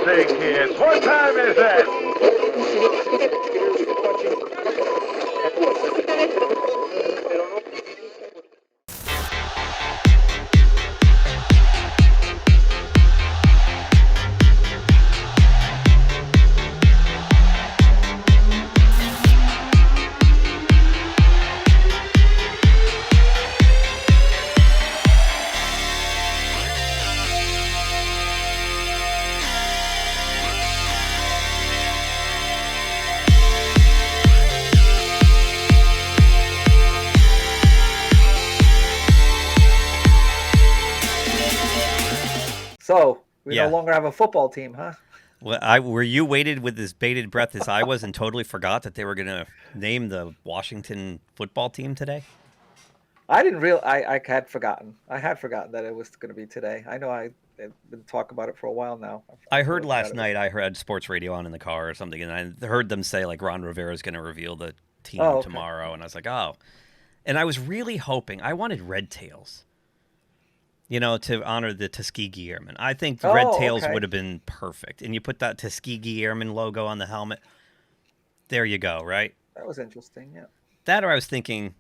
say, kids, what time is it? So, we Yeah. no longer have a football team, huh? Well, were you waited with as bated breath as I was and totally forgot that they were going to name the Washington football team today? I didn't real. I had forgotten. I had forgotten that it was going to be today. I know I've been talking about it for a while now. I heard totally last forgot night, I heard sports radio on in the car or something, and I heard them say, like, Ron Rivera is going to reveal the team Oh, okay. tomorrow. And I was like, oh. And I was really hoping, I wanted Red Tails, you know, to honor the Tuskegee Airmen. I think the Red Tails okay. would have been perfect. And you put that Tuskegee Airmen logo on the helmet. There you go, right? That was interesting, yeah. That, or I was thinking,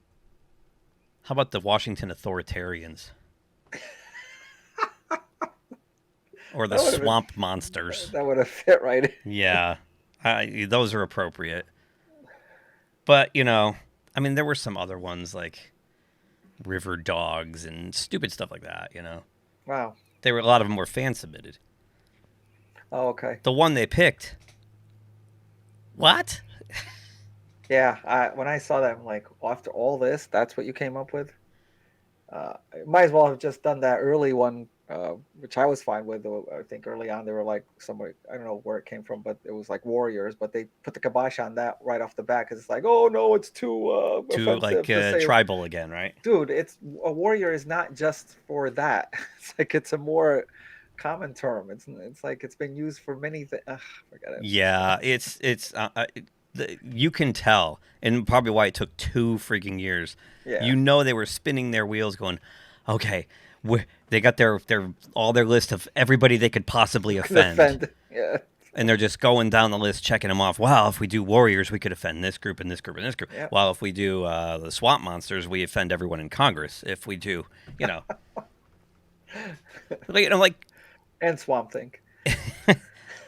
how about the Washington Authoritarians? Or the Swamp Monsters. That would have fit right. Yeah, those are appropriate. But, you know, I mean, there were some other ones like River Dogs and stupid stuff like that, you know. Wow. A lot of them were fan submitted. Oh, okay. The one they picked. What? Yeah, when I saw that, I'm like, well, after all this, that's what you came up with? Might as well have just done that early one, which I was fine with. I think early on they were like somewhere, I don't know where it came from, but it was like Warriors. But they put the kibosh on that right off the bat because it's like, oh no, it's too offensive like to say. tribal again, right? Dude, it's a warrior is not just for that. It's like it's a more common term. It's like it's been used for many things. Forget it. Yeah, you can tell, and probably why it took 2 freaking years. Yeah. You know they were spinning their wheels, going, okay, they got their list of everybody they could possibly offend. Yeah. And they're just going down the list, checking them off. Wow, if we do Warriors, we could offend this group and this group and this group. Yep. Well, if we do the Swamp Monsters, we offend everyone in Congress. If we do, you know. like, and Swamp Thing.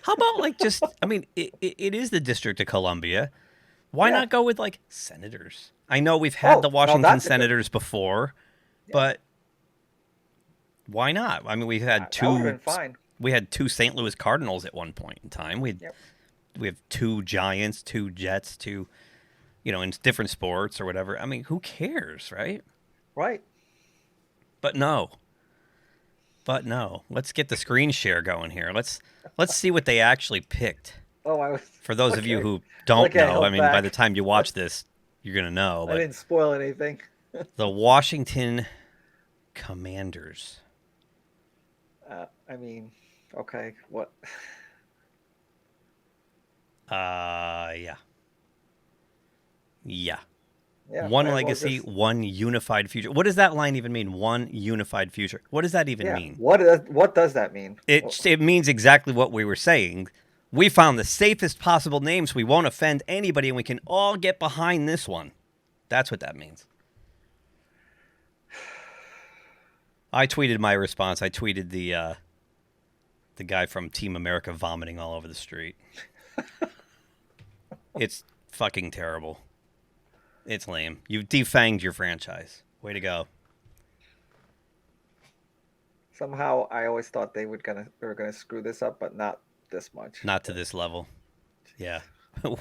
how about, like, just, I mean, it is the District of Columbia. Why not go with, like, senators? I know we've had the Washington Senators before, but why not? I mean, we've had two. That would have been fine. We had 2 St. Louis Cardinals at one point in time. We have 2 Giants, 2 Jets, 2, you know, in different sports or whatever. I mean, who cares, right? Right. But no. Let's get the screen share going here. Let's see what they actually picked. Oh, For those of you who don't know, I mean, by the time you watch this, you're gonna know. I didn't spoil anything. The Washington Commanders. I mean, okay, what? Yeah. Yeah, one legacy, one unified future. What does that line even mean? One unified future. What does that even mean? What does that mean? It means exactly what we were saying. We found the safest possible names. We won't offend anybody, and we can all get behind this one. That's what that means. I tweeted my response. I tweeted the guy from Team America vomiting all over the street. It's fucking terrible. It's lame. You've defanged your franchise. Way to go. Somehow, I always thought they were gonna screw this up, but not this much. Not to this level. Yeah.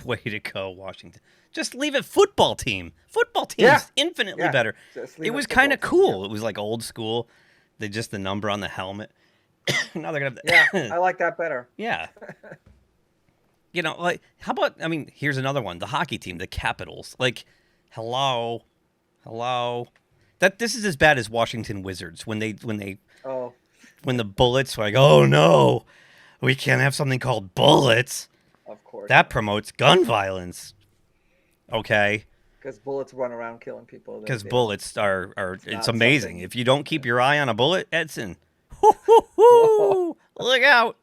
Way to go, Washington. Just leave it football team. Football team is infinitely better. It was kind of cool. It was like old school. Just the number on the helmet. Now they're gonna have I like that better. Yeah. You know, like, how about, I mean, here's another one. The hockey team, the Capitals. Like, hello. This is as bad as Washington Wizards when the Bullets were like, oh no, we can't have something called Bullets. Of course. That promotes gun violence. Okay. Because bullets run around killing people. Because bullets are it's amazing. Something. If you don't keep your eye on a bullet, Edson, look out.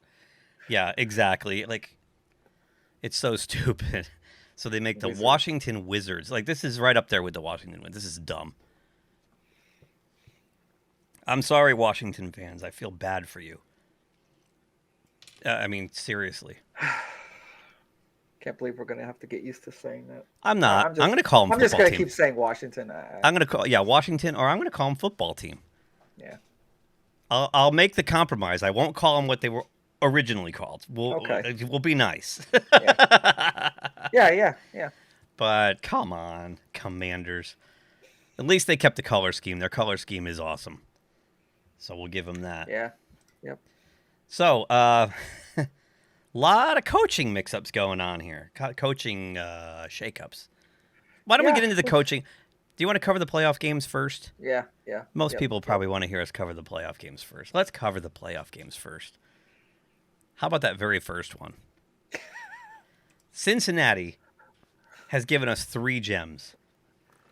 Yeah, exactly. Like, it's so stupid. So they make the Wizards. Washington Wizards. Like, this is right up there with the Washington Wizards. This is dumb. I'm sorry, Washington fans. I feel bad for you. I mean, seriously. Can't believe we're gonna have to get used to saying that. I'm not. I'm going to call them I'm football just gonna team. keep saying Washington. I'm going to call, Washington, or I'm going to call them football team. Yeah. I'll make the compromise. I won't call them what they were originally called. We'll be nice. Yeah. But come on, Commanders. At least they kept the color scheme. Their color scheme is awesome. So we'll give them that. Yeah. Yep. So, lot of coaching mix-ups going on here. Coaching shakeups. Why don't we get into the coaching? Do you want to cover the playoff games first? Yeah. Most people probably want to hear us cover the playoff games first. Let's cover the playoff games first. How about that very first one? Cincinnati has given us 3 gems.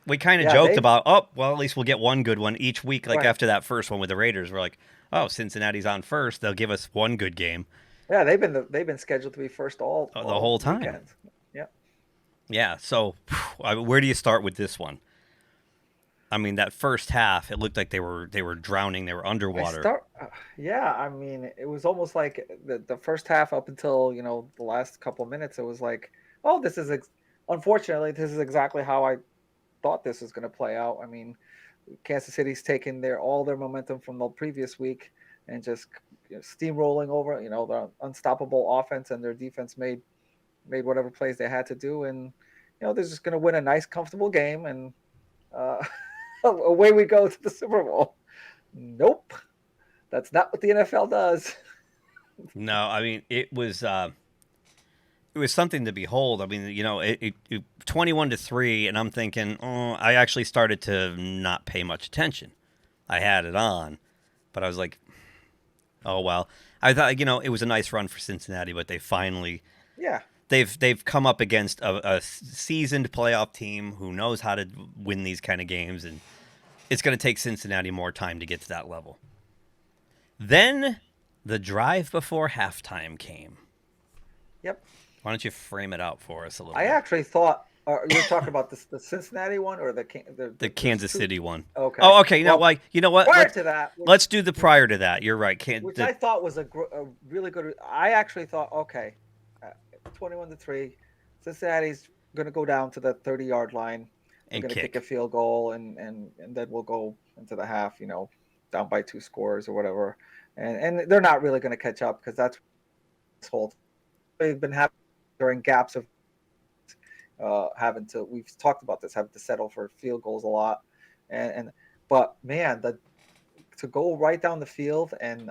We kind of joked about, at least we'll get one good one each week. Like after that first one with the Raiders, we're like, oh, Cincinnati's on first. They'll give us one good game. Yeah, they've been scheduled to be first the whole time. Weekends. Yeah. Yeah. So, where do you start with this one? I mean, that first half, it looked like they were drowning. They were underwater. I mean, it was almost like the first half up until the last couple of minutes. It was like, oh, unfortunately, this is exactly how I thought this was going to play out. I mean, Kansas City's taken all their momentum from the previous week and just steamrolling over, the unstoppable offense, and their defense made whatever plays they had to do, and they're just going to win a nice, comfortable game, and away we go to the Super Bowl. Nope, that's not what the NFL does. No, I mean it was something to behold. I mean, it 21-3, and I'm thinking, I actually started to not pay much attention. I had it on, but I was like, oh well. I thought it was a nice run for Cincinnati, but they finally they've come up against a seasoned playoff team who knows how to win these kind of games, and it's going to take Cincinnati more time to get to that level. Then the drive before halftime came. Yep. Why don't you frame it out for us a little bit? I actually thought you're talking about the Cincinnati one or the Kansas City one. Okay. Oh, okay. Now, you know what? Let's do the prior to that. You're right. I thought was a really good. I actually thought, okay, 21-3, Cincinnati's going to go down to the 30-yard line. They're going to kick a field goal, and then we'll go into the half, down by 2 scores or whatever. And they're not really going to catch up, because that's this whole they've been having during gaps of we've talked about this, having to settle for field goals a lot. But man, to go right down the field, and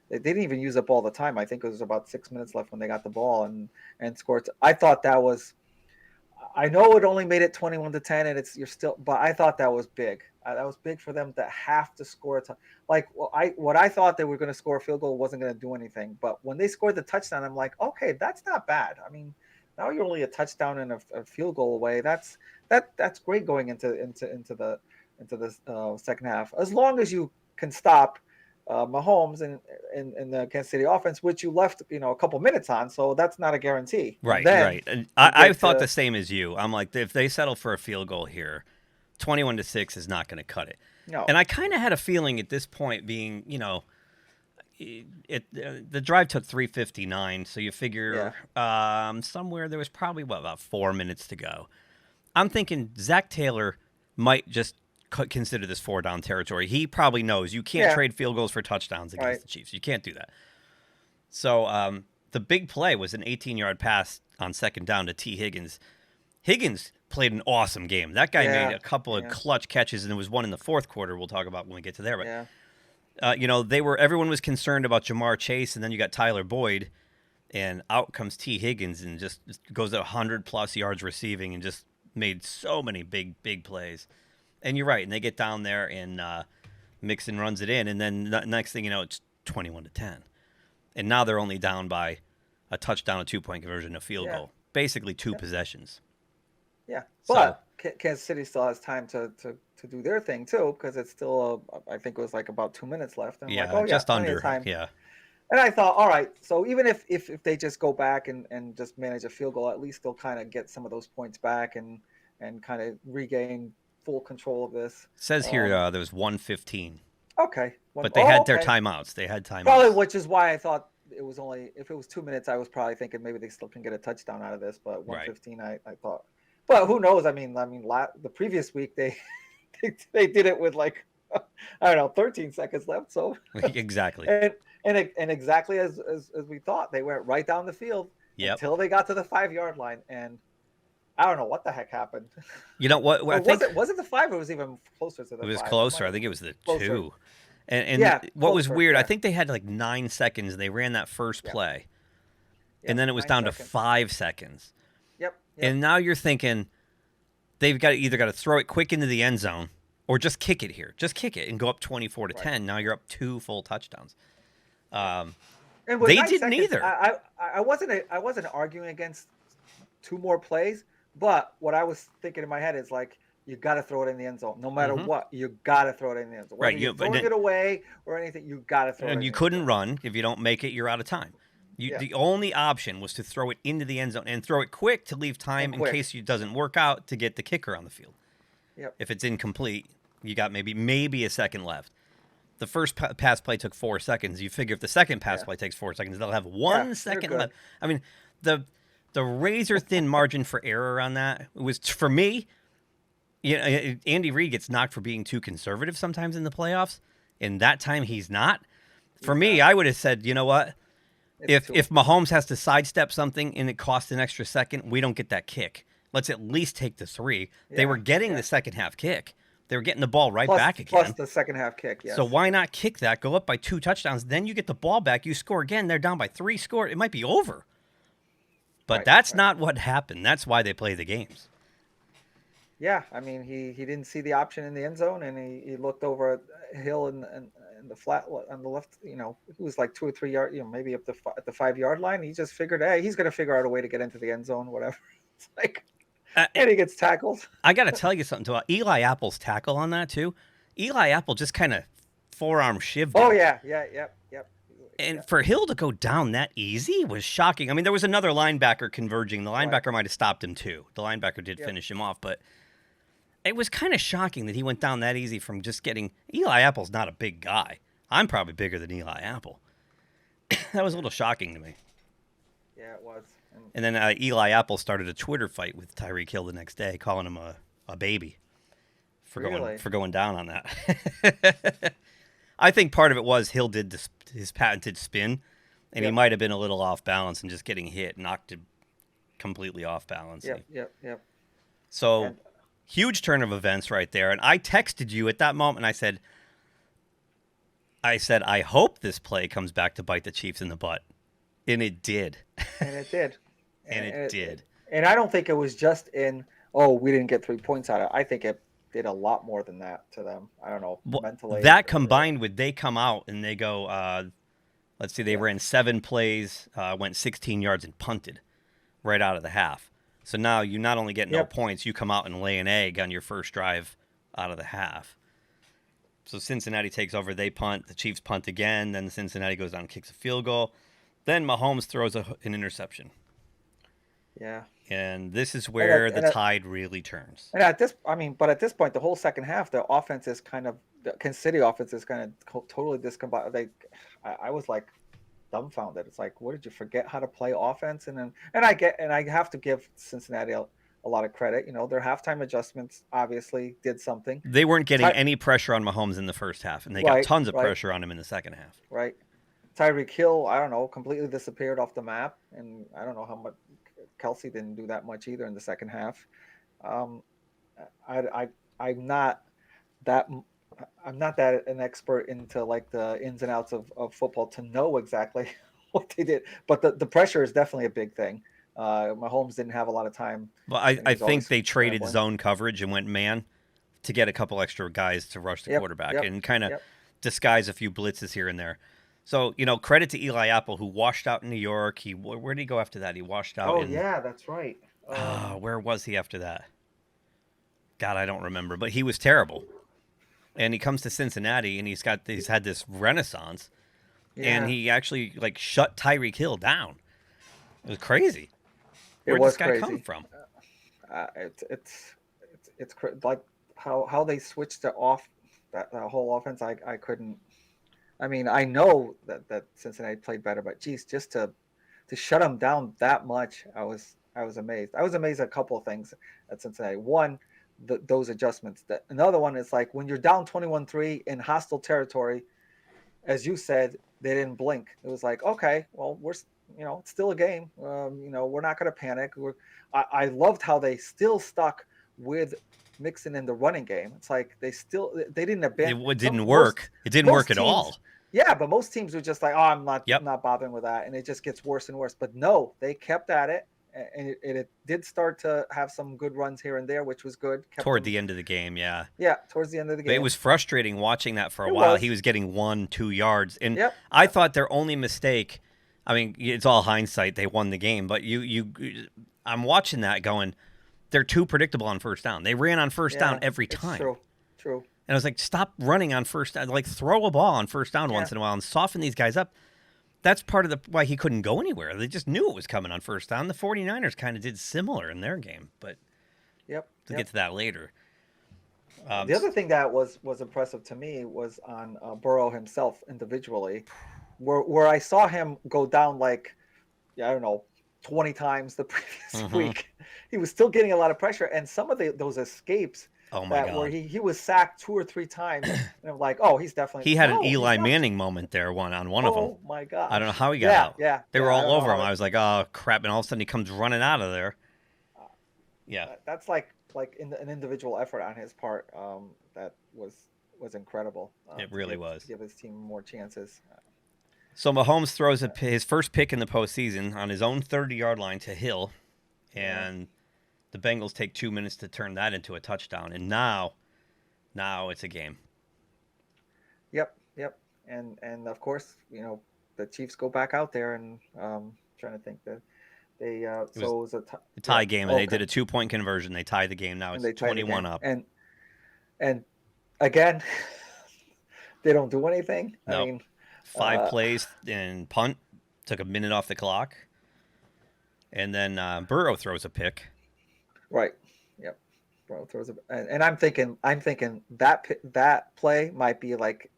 they didn't even use up all the time. I think it was about 6 minutes left when they got the ball and scored. I thought that was, I know it only made it 21-10, and but I thought that was big. That was big for them to have to score what I thought they were going to score a field goal wasn't going to do anything. But when they scored the touchdown, I'm like, okay, that's not bad. I mean, now you're only a touchdown and a field goal away. That's great going into the second half, as long as you can stop Mahomes in the Kansas City offense, which you left a couple minutes on. So that's not a guarantee. Right. And I thought the same as you. I'm like, if they settle for a field goal here, 21-6 is not going to cut it. No. And I kind of had a feeling at this point, being the drive took 3:59, so you figure somewhere there was probably about 4 minutes to go. I'm thinking Zach Taylor might just consider this 4-down territory. He probably knows you can't trade field goals for touchdowns against the Chiefs. You can't do that. So the big play was an 18-yard pass on second down to T. Higgins. Higgins played an awesome game. That guy made a couple of clutch catches, and there was one in the fourth quarter we'll talk about when we get to there. But everyone was concerned about Jamar Chase, and then you got Tyler Boyd, and out comes T. Higgins and just goes at 100+ yards receiving and just made so many big plays. And you're right, and they get down there, and Mixon runs it in, and then next thing you know, it's 21-10. And now they're only down by a touchdown, a 2-point conversion, a field goal. Basically 2 possessions. Yeah, but Kansas City still has time to do their thing too, because it's still I think it was like about 2 minutes left. And just under. Time. Yeah. And I thought, all right, so even if they just go back and just manage a field goal, at least they'll kind of get some of those points back and kind of regain full control of this. It says here there was 1:15. Okay. But they had their timeouts. They had timeouts. Probably, which is why I thought it was only, if it was 2 minutes, I was probably thinking maybe they still can get a touchdown out of this. But 1:15, I thought. But who knows? I mean, the previous week they did it with like, I don't know, 13 seconds left. So exactly. And exactly as we thought, they went right down the field until they got to the 5-yard line, and I don't know what the heck happened. You know what? I think was it the 5 or was it even closer to the 5? It was closer. I think it was the closer. 2. And what closer, was weird, I think they had like 9 seconds. They ran that first play, and then it was down to 5 seconds. Yep. And now you're thinking they've got to throw it quick into the end zone or just kick it here. Just kick it and go up 24-10. Now you're up 2 full touchdowns. They didn't either. I wasn't arguing against 2 more plays, but what I was thinking in my head is like, you got to throw it in the end zone, no matter what. You got to throw it in the end zone. Whether you're throwing it away or anything, you got to throw it. And you couldn't run. If you don't make it, you're out of time. The only option was to throw it into the end zone and throw it quick to leave time in case it doesn't work out to get the kicker on the field. Yep. If it's incomplete, you got maybe a second left. The first pass play took 4 seconds. You figure if the second pass play takes 4 seconds, they'll have 1 second left. I mean, the razor thin margin for error on that was, for me, Andy Reid gets knocked for being too conservative sometimes in the playoffs, and that time he's not. For me, I would have said, you know what? If Mahomes has to sidestep something and it costs an extra second, we don't get that kick. Let's at least take the 3. They were getting the second half kick. They were getting the ball back again. Plus the second half kick, yes. So why not kick that, go up by 2 touchdowns, then you get the ball back, you score again, they're down by 3 score. It might be over. But that's not what happened. That's why they play the games. Yeah, I mean, he didn't see the option in the end zone, and he looked over at Hill in the flat on the left. He was like 2 or 3 yards, maybe up at the 5-yard line. He just figured, hey, he's going to figure out a way to get into the end zone, whatever. It's like, and he gets tackled. I got to tell you something about Eli Apple's tackle on that too. Eli Apple just kind of forearm shivved him. Oh yeah, yep. And for Hill to go down that easy was shocking. I mean, there was another linebacker converging. The linebacker might have stopped him too. The linebacker did finish him off, but it was kind of shocking that he went down that easy from just getting. Eli Apple's not a big guy. I'm probably bigger than Eli Apple. That was a little shocking to me. Yeah, it was. And then Eli Apple started a Twitter fight with Tyreek Hill the next day, calling him a baby for going down on that. I think part of it was Hill did his patented spin, and he might have been a little off balance and just getting hit, knocked him completely off balance. Yep. So, huge turn of events right there. And I texted you at that moment, and I said, I hope this play comes back to bite the Chiefs in the butt. And it did. And it did. And it did. And I don't think it was just we didn't get 3 points out of it. I think it did a lot more than that to them. I don't know, mentally. That combined with they come out and they go, let's see, they ran 7 plays, went 16 yards and punted right out of the half. So now you not only get no points, you come out and lay an egg on your first drive out of the half. So Cincinnati takes over, they punt, the Chiefs punt again, then Cincinnati goes down and kicks a field goal. Then Mahomes throws an interception. Yeah. And this is where the tide really turns. And at this point, the whole second half, the offense is the Kansas City offense is kind of totally discombobulated. I was like dumbfounded. It's like, what, did you forget how to play offense? And I have to give Cincinnati a lot of credit. Their halftime adjustments obviously did something. They weren't getting any pressure on Mahomes in the first half, and they got tons of pressure on him in the second half. Right. Tyreek Hill, I don't know, completely disappeared off the map, and I don't know how much. Kelsey didn't do that much either in the second half. I'm not that an expert into like the ins and outs of football to know exactly what they did, but the pressure is definitely a big thing. Mahomes didn't have a lot of time. Well, I think they traded zone coverage and went man to get a couple extra guys to rush the quarterback and kind of disguise a few blitzes here and there. So, credit to Eli Apple, who washed out in New York. Where did he go after that? He washed out that's right. Where was he after that? God, I don't remember. But he was terrible. And he comes to Cincinnati, and he's had this renaissance. and he actually like shut Tyreek Hill down. It was crazy. It Where'd this was guy crazy. come from? Like how they switched it off that whole offense. I couldn't. I mean, I know that Cincinnati played better, but geez, just to shut them down that much, I was amazed. I was amazed at a couple of things at Cincinnati. One, those adjustments. Another one is like when you're down 21-3 in hostile territory, as you said, they didn't blink. It was like, okay, well, it's still a game. We're not going to panic. I loved how they still stuck with Mixon in the running game. It's like they didn't abandon. It didn't work. It didn't work at all. Yeah, but most teams were just like, oh, I'm Yep. not bothering with that, and it just gets worse and worse. But no, they kept at it, and it did start to have some good runs here and there, which was good. Toward the end of the game, yeah. Yeah, towards the end of the game. But it was frustrating watching that for a while. He was getting 1-2 yards, and I thought their only mistake. I mean, it's all hindsight. They won the game, but I'm watching that going, they're too predictable on first down. They ran on first down every time. True. And I was like, stop running on first down. Like, throw a ball on first down once in a while and soften these guys up. That's part of why he couldn't go anywhere. They just knew it was coming on first down. The 49ers kind of did similar in their game, but we'll get to that later. The other thing that was impressive to me was on Burrow himself individually, where I saw him go down like, I don't know, 20 times the previous week. He was still getting a lot of pressure, and some of those escapes. Oh my God! Where he was sacked 2 or 3 times, and I'm like, oh, he's definitely. He had an Eli Manning moment there, one of them. Oh my God! I don't know how he got out. Yeah, they were all over him. I was like, oh crap! And all of a sudden, he comes running out of there. That's like an individual effort on his part. That was incredible. It really was. To give his team more chances. So Mahomes throws his first pick in the postseason on his own 30-yard line to Hill, and the Bengals take 2 minutes to turn that into a touchdown. And now it's a game. Yep. And of course, the Chiefs go back out there and trying to think that they it was a tie game, and they did a 2-point conversion. They tied the game. Now it's 21 up. And again, they don't do anything. No. I mean, 5 plays and punt, took a minute off the clock, and then Burrow throws a pick. Right. Yep. Burrow throws and I'm thinking that play might be like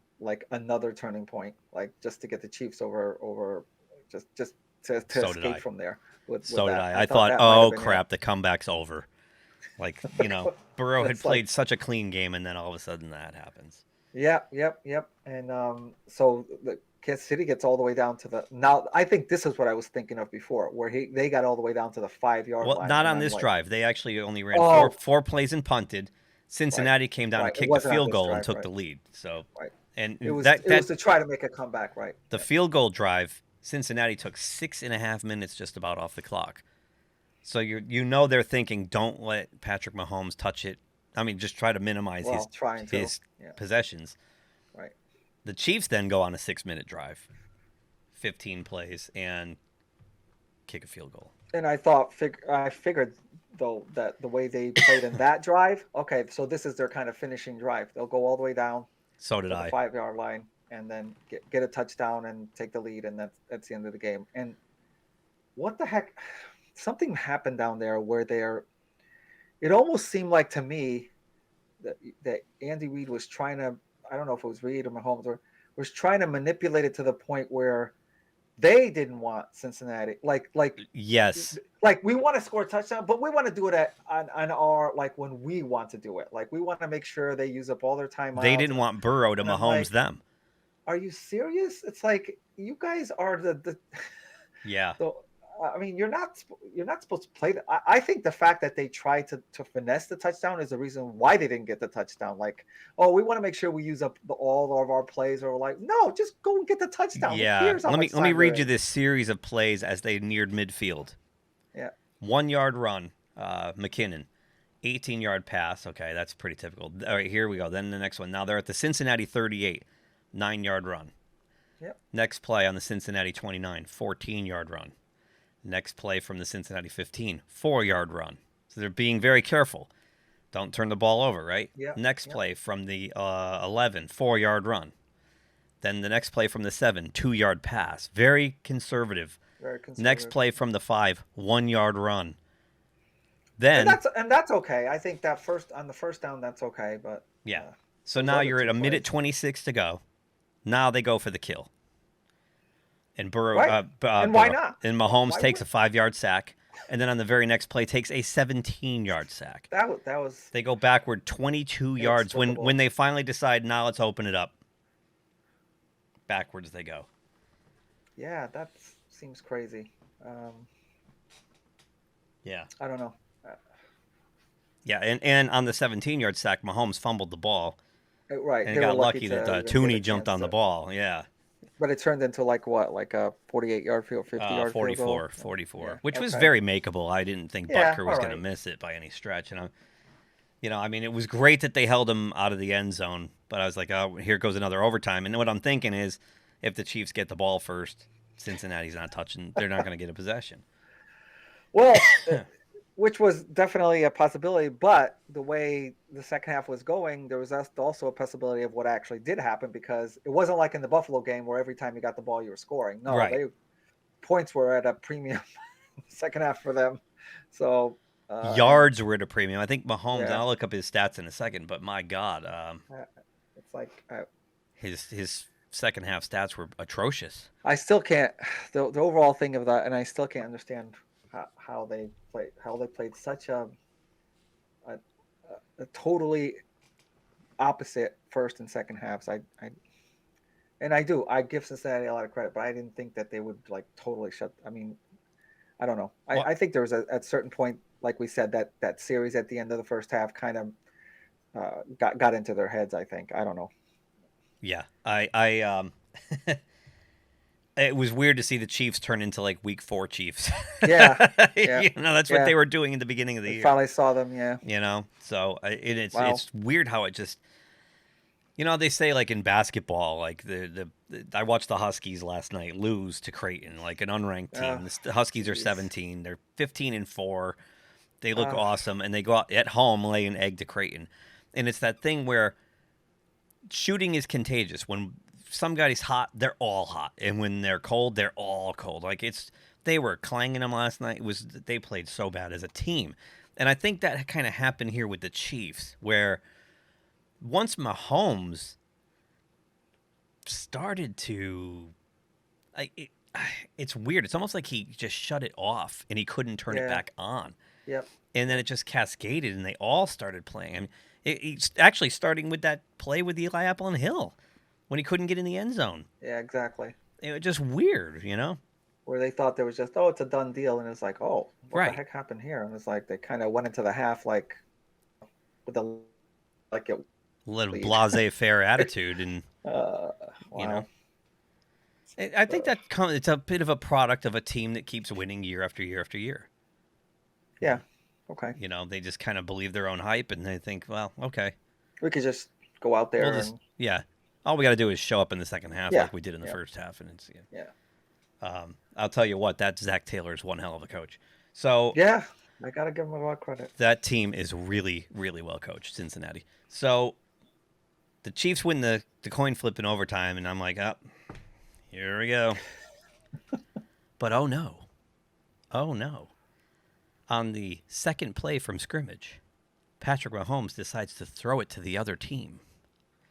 another turning point, like just to get the Chiefs over just to escape from there. So did I. I thought, oh crap, the comeback's over. Like, Burrow had played such a clean game, and then all of a sudden that happens. Yep. And so the Kansas City gets all the way down to now I think this is what I was thinking of before, where they got all the way down to the 5-yard line. Well, not on this drive. They actually only ran four plays and punted. Cincinnati came down and kicked a field goal and took the lead. So, and it was to try to make a comeback, right? The field goal drive, Cincinnati took 6.5 minutes just about off the clock. So they're thinking, don't let Patrick Mahomes touch it. I mean, just try to minimize his possessions. Right. The Chiefs then go on a 6-minute drive, 15 plays, and kick a field goal. And I figured though that the way they played in that drive, okay, so this is their kind of finishing drive. They'll go all the way down. So did I. The 5-yard line, and then get a touchdown and take the lead, and that's the end of the game. And what the heck? Something happened down there where it almost seemed like to me that Andy Reid was trying to, I don't know if it was Reid or Mahomes, was trying to manipulate it to the point where they didn't want Cincinnati. Yes. Like we want to score a touchdown, but we want to do it on our, like when we want to do it. Like we want to make sure they use up all their time. They didn't want Burrow to Mahomes them. Are you serious? It's like you guys are the yeah. I mean, you're not supposed to play that. I think the fact that they tried to finesse the touchdown is the reason why they didn't get the touchdown. Like, oh, we want to make sure we use up all of our plays, or like, no, just go and get the touchdown. Yeah. Let me read you this series of plays as they neared midfield. Yeah. 1-yard run, McKinnon. 18-yard pass. Okay, that's pretty typical. All right, here we go. Then the next one. Now they're at the Cincinnati 38, 9-yard run. Yep. Next play on the Cincinnati 29, 14-yard run. Next play from the Cincinnati 15, 4-yard run. So they're being very careful. Don't turn the ball over, right? Yeah. Next play from the 11, 4-yard run. Then the next play from the 7, 2-yard pass. Very conservative. Very conservative. Next play from the 5, 1-yard run. Then and that's okay. I think that on the first down, that's okay. But yeah. So now you're at 1:26 to go. Now they go for the kill. And Burrow, right. And why not? And Mahomes takes a 5-yard sack, and then on the very next play takes a 17-yard sack. That was. They go backward 22 yards when they finally decide, now let's open it up. Backwards they go. Yeah, that seems crazy. Yeah. I don't know. Yeah, and on the 17-yard sack, Mahomes fumbled the ball. Right. And got lucky that Tooney jumped on the ball. Yeah. But it turned into like a 48-yard field, 50-yard 44, 44, which was very makeable. I didn't think Butker was going to miss it by any stretch. And it was great that they held him out of the end zone. But I was like, oh, here goes another overtime. And what I'm thinking is, if the Chiefs get the ball first, Cincinnati's not touching. They're not going to get a possession. Well, which was definitely a possibility. But the way the second half was going, there was also a possibility of what actually did happen, because it wasn't like in the Buffalo game where every time you got the ball, you were scoring. No, points were at a premium second half for them. So yards were at a premium. I think Mahomes, I'll look up his stats in a second, but my God. It's like his second half stats were atrocious. I still can't, the overall thing of that, and I still can't understand how they played such a totally opposite first and second halves. I give Cincinnati a lot of credit, but I didn't think that they would like totally shut. I mean, I don't know. I think there was at a certain point, like we said, that series at the end of the first half kind of got into their heads. I think. I don't know. Yeah, I it was weird to see the Chiefs turn into like Week 4 Chiefs. Yeah. That's what they were doing in the beginning of the year. Finally saw them, yeah. So it's weird how it just, they say like in basketball, like I watched the Huskies last night lose to Creighton, like an unranked team. The Huskies are 17. They're 15-4. They look awesome, and they go out at home, lay an egg to Creighton. And it's that thing where shooting is contagious. When some guys hot, they're all hot, and when they're cold, they're all cold. Like they were clanging them last night. They played so bad as a team, and I think that kind of happened here with the Chiefs, where once Mahomes started to, it's weird. It's almost like he just shut it off and he couldn't turn it back on. Yep. And then it just cascaded, and they all started playing. I mean, it's actually starting with that play with Eli Apple and Hill, when he couldn't get in the end zone. Yeah, exactly. It was just weird, Where they thought there was just, it's a done deal, and it's like, what the heck happened here? And it's like they kind of went into the half with a little blasé-faire attitude, and wow. I think it's a bit of a product of a team that keeps winning year after year after year. Yeah. Okay. They just kind of believe their own hype, and they think, well, okay, we could just go out there all we got to do is show up in the second half like we did in the first half, and it's I'll tell you what, that Zach Taylor is one hell of a coach. So yeah, I gotta give him a lot of credit. That team is really, really well coached, Cincinnati. So the Chiefs win the coin flip in overtime, and I'm like, here we go. But oh no, on the second play from scrimmage, Patrick Mahomes decides to throw it to the other team.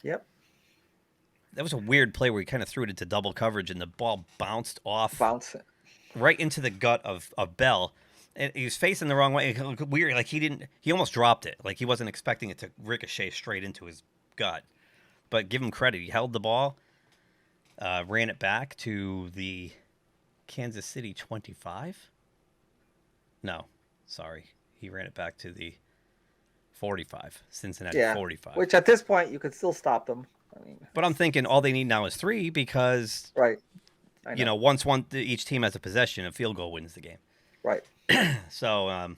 Yep. That was a weird play where he kind of threw it into double coverage, and the ball bounced right into the gut of Bell. And he was facing the wrong way. It looked weird. Like he almost dropped it. Like he wasn't expecting it to ricochet straight into his gut. But give him credit. He held the ball, ran it back to the Kansas City 25. No, sorry. He ran it back to the 45, Cincinnati 45. Which at this point, you could still stop them. But I'm thinking all they need now is 3, because once each team has a possession, a field goal wins the game. Right. So,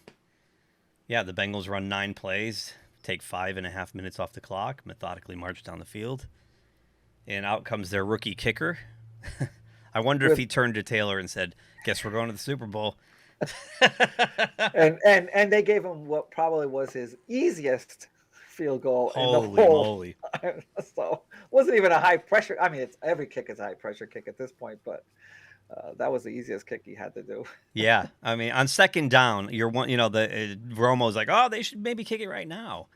the Bengals run 9 plays, take 5.5 minutes off the clock, methodically march down the field, and out comes their rookie kicker. I wonder if he turned to Taylor and said, "Guess we're going to the Super Bowl." and they gave him what probably was his easiest field goal in the Holy whole. moly! So it wasn't even a high pressure. I mean, it's every kick is a high pressure kick at this point, but that was the easiest kick he had to do. Yeah, I mean, on second down, the Romo's like, oh, they should maybe kick it right now.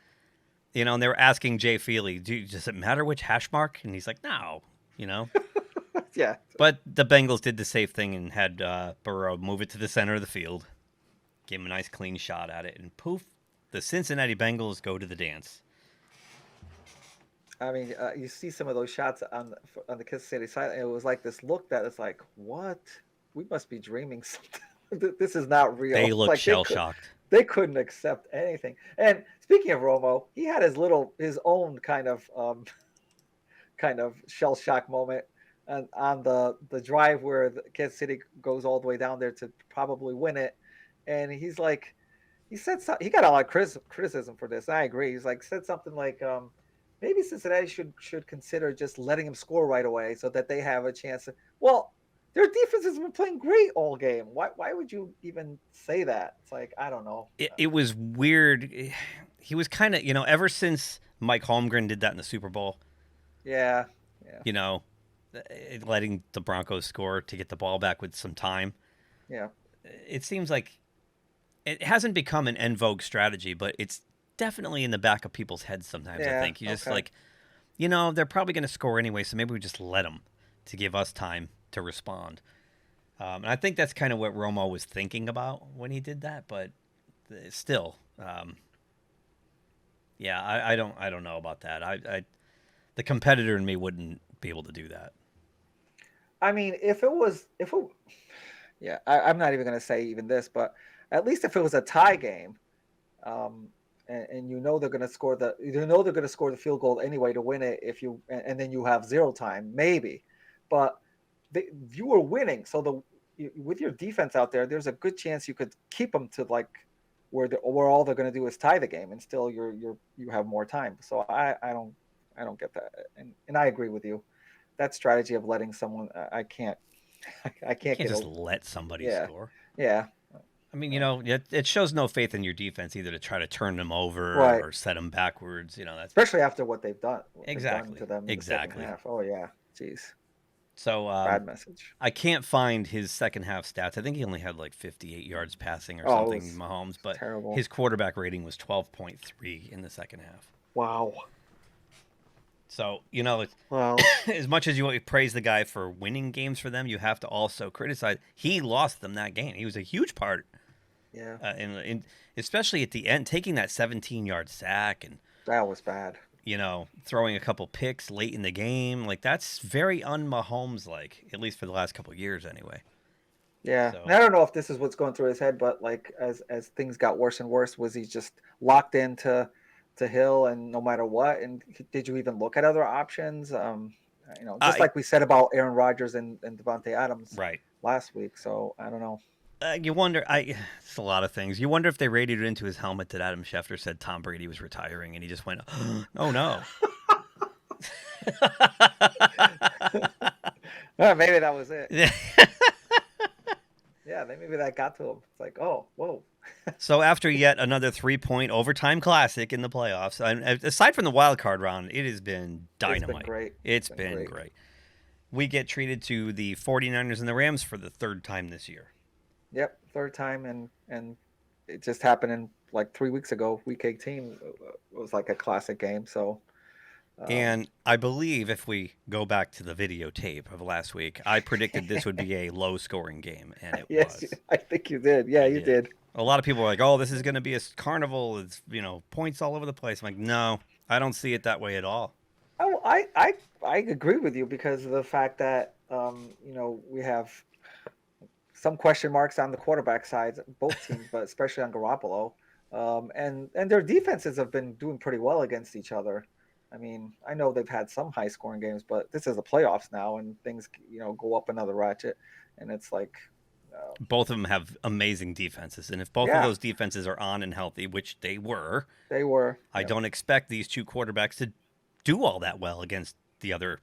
And they were asking Jay Feely, does it matter which hash mark? And he's like, no, Yeah. But the Bengals did the safe thing and had Burrow move it to the center of the field, give him a nice clean shot at it, and poof, the Cincinnati Bengals go to the dance. I mean, you see some of those shots on the Kansas City side, and it was like this look that is like, what? We must be dreaming something. This is not real. They look like shell-shocked. They couldn't accept anything. And speaking of Romo, he had his own kind of shell shock moment on the drive where the Kansas City goes all the way down there to probably win it, and he's like, he said something, he got a lot of criticism for this. I agree. He's like said something like, maybe Cincinnati should consider just letting him score right away so that they have a chance. Well, their defense has been playing great all game. Why would you even say that? It's like, I don't know. It was weird. He was kind of, ever since Mike Holmgren did that in the Super Bowl. Yeah. Letting the Broncos score to get the ball back with some time. Yeah. It seems like it hasn't become an en vogue strategy, but it's definitely in the back of people's heads sometimes. Yeah, I think you just they're probably going to score anyway, so maybe we just let them to give us time to respond. And I think that's kind of what Romo was thinking about when he did that, but still, I don't know about that. The competitor in me wouldn't be able to do that. I mean, I'm not even going to say even this, but at least if it was a tie game, and they're going to score the field goal anyway to win it, and then you have zero time, maybe, but you were winning, so with your defense out there, there's a good chance you could keep them to like where all they're going to do is tie the game, and still you have more time. So I don't get that, and I agree with you. That strategy of letting someone, I can't just let somebody score. Yeah. I mean, it shows no faith in your defense either to try to turn them over or set them backwards. That's especially after what they've done. Exactly. To them in the second half. Oh yeah, jeez. So bad message. I can't find his second half stats. I think he only had like 58 yards passing or something, Mahomes. But terrible. His quarterback rating was 12.3 in the second half. Wow. So, as much as you praise the guy for winning games for them, you have to also criticize. He lost them that game. He was a huge part. Yeah. And especially at the end, taking that 17-yard sack. And that was bad. Throwing a couple picks late in the game. Like, that's very un-Mahomes-like, at least for the last couple of years anyway. Yeah. So. And I don't know if this is what's going through his head, but, like, as things got worse and worse, was he just locked into Hill and no matter what? And did you even look at other options? Just like we said about Aaron Rodgers and Devontae Adams last week. So I don't know. You wonder. It's a lot of things. You wonder if they radioed into his helmet that Adam Schefter said Tom Brady was retiring, and he just went, "Oh no." Maybe that was it. Yeah, maybe that got to him. It's like, oh, whoa. So after yet another 3-point overtime classic in the playoffs, and aside from the wild card round, it has been dynamite. It's been great. It's been great. We get treated to the 49ers and the Rams for the third time this year. Yep, third time, and it just happened in like 3 weeks ago. Week 18 was like a classic game. So, and I believe if we go back to the videotape of last week, I predicted this would be a low-scoring game, and it was. Yes, I think you did. Yeah, you did. A lot of people were like, "Oh, this is going to be a carnival. It's points all over the place." I'm like, no, I don't see it that way at all. Oh, I agree with you because of the fact that we have some question marks on the quarterback side, both teams, but especially on Garoppolo, and their defenses have been doing pretty well against each other. I mean, I know they've had some high-scoring games, but this is the playoffs now, and things go up another ratchet, and it's like. Both of them have amazing defenses, and if both of those defenses are on and healthy, which they were, I don't expect these two quarterbacks to do all that well against the other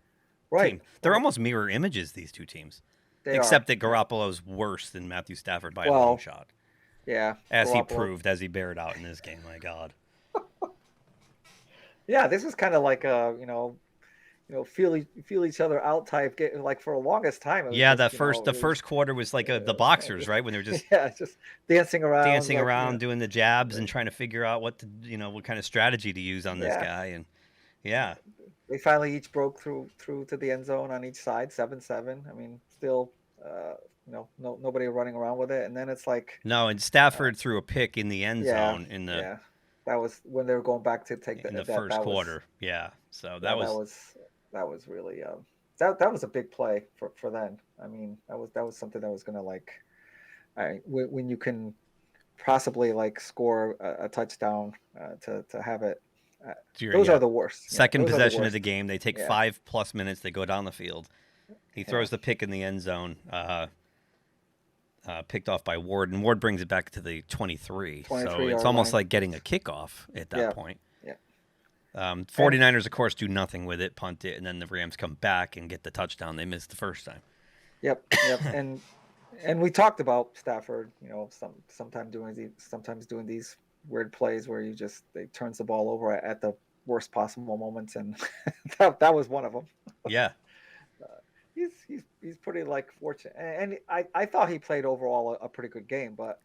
team. They're almost mirror images, these two teams, except that Garoppolo's worse than Matthew Stafford by a long shot. Yeah, as he proved, as he bared out in this game. My God. Yeah, this was kind of like a feel each other out type. Like for the longest time, it was Yeah, just the first quarter was like the boxers, just right? When they were just yeah, just dancing around, dancing like around, doing the jabs, and trying to figure out what kind of strategy to use on this yeah. guy. And yeah, They finally each broke through to the end zone on each side, 7-7. I mean, still, nobody running around with it. And then it's like, no, and uh, Stafford threw a pick in the end yeah, zone in the yeah, that was when they were going back to take in the that. first That was quarter. Yeah, so yeah, that was really that was a big play for them. I mean, that was something that was gonna like, when you can possibly like score a touchdown to have it. Uh, those yeah. are the worst. Yeah, Second those are the possession of worst. the game. They take Yeah, 5+ minutes. They go down the field. He yeah. throws the pick in the end zone, picked off by Ward, and Ward brings it back to the 23. So 23 it's yard almost line. like getting a kickoff at that Yeah, point. yeah. And 49ers, of course, do nothing with it, punt it, and then the Rams come back and get the touchdown they missed the first time. yep, yep. And we talked about Stafford, sometimes doing these weird plays where they turns the ball over at the worst possible moments, and that was one of them. Yeah. He's pretty like fortunate, and I thought he played overall a pretty good game, but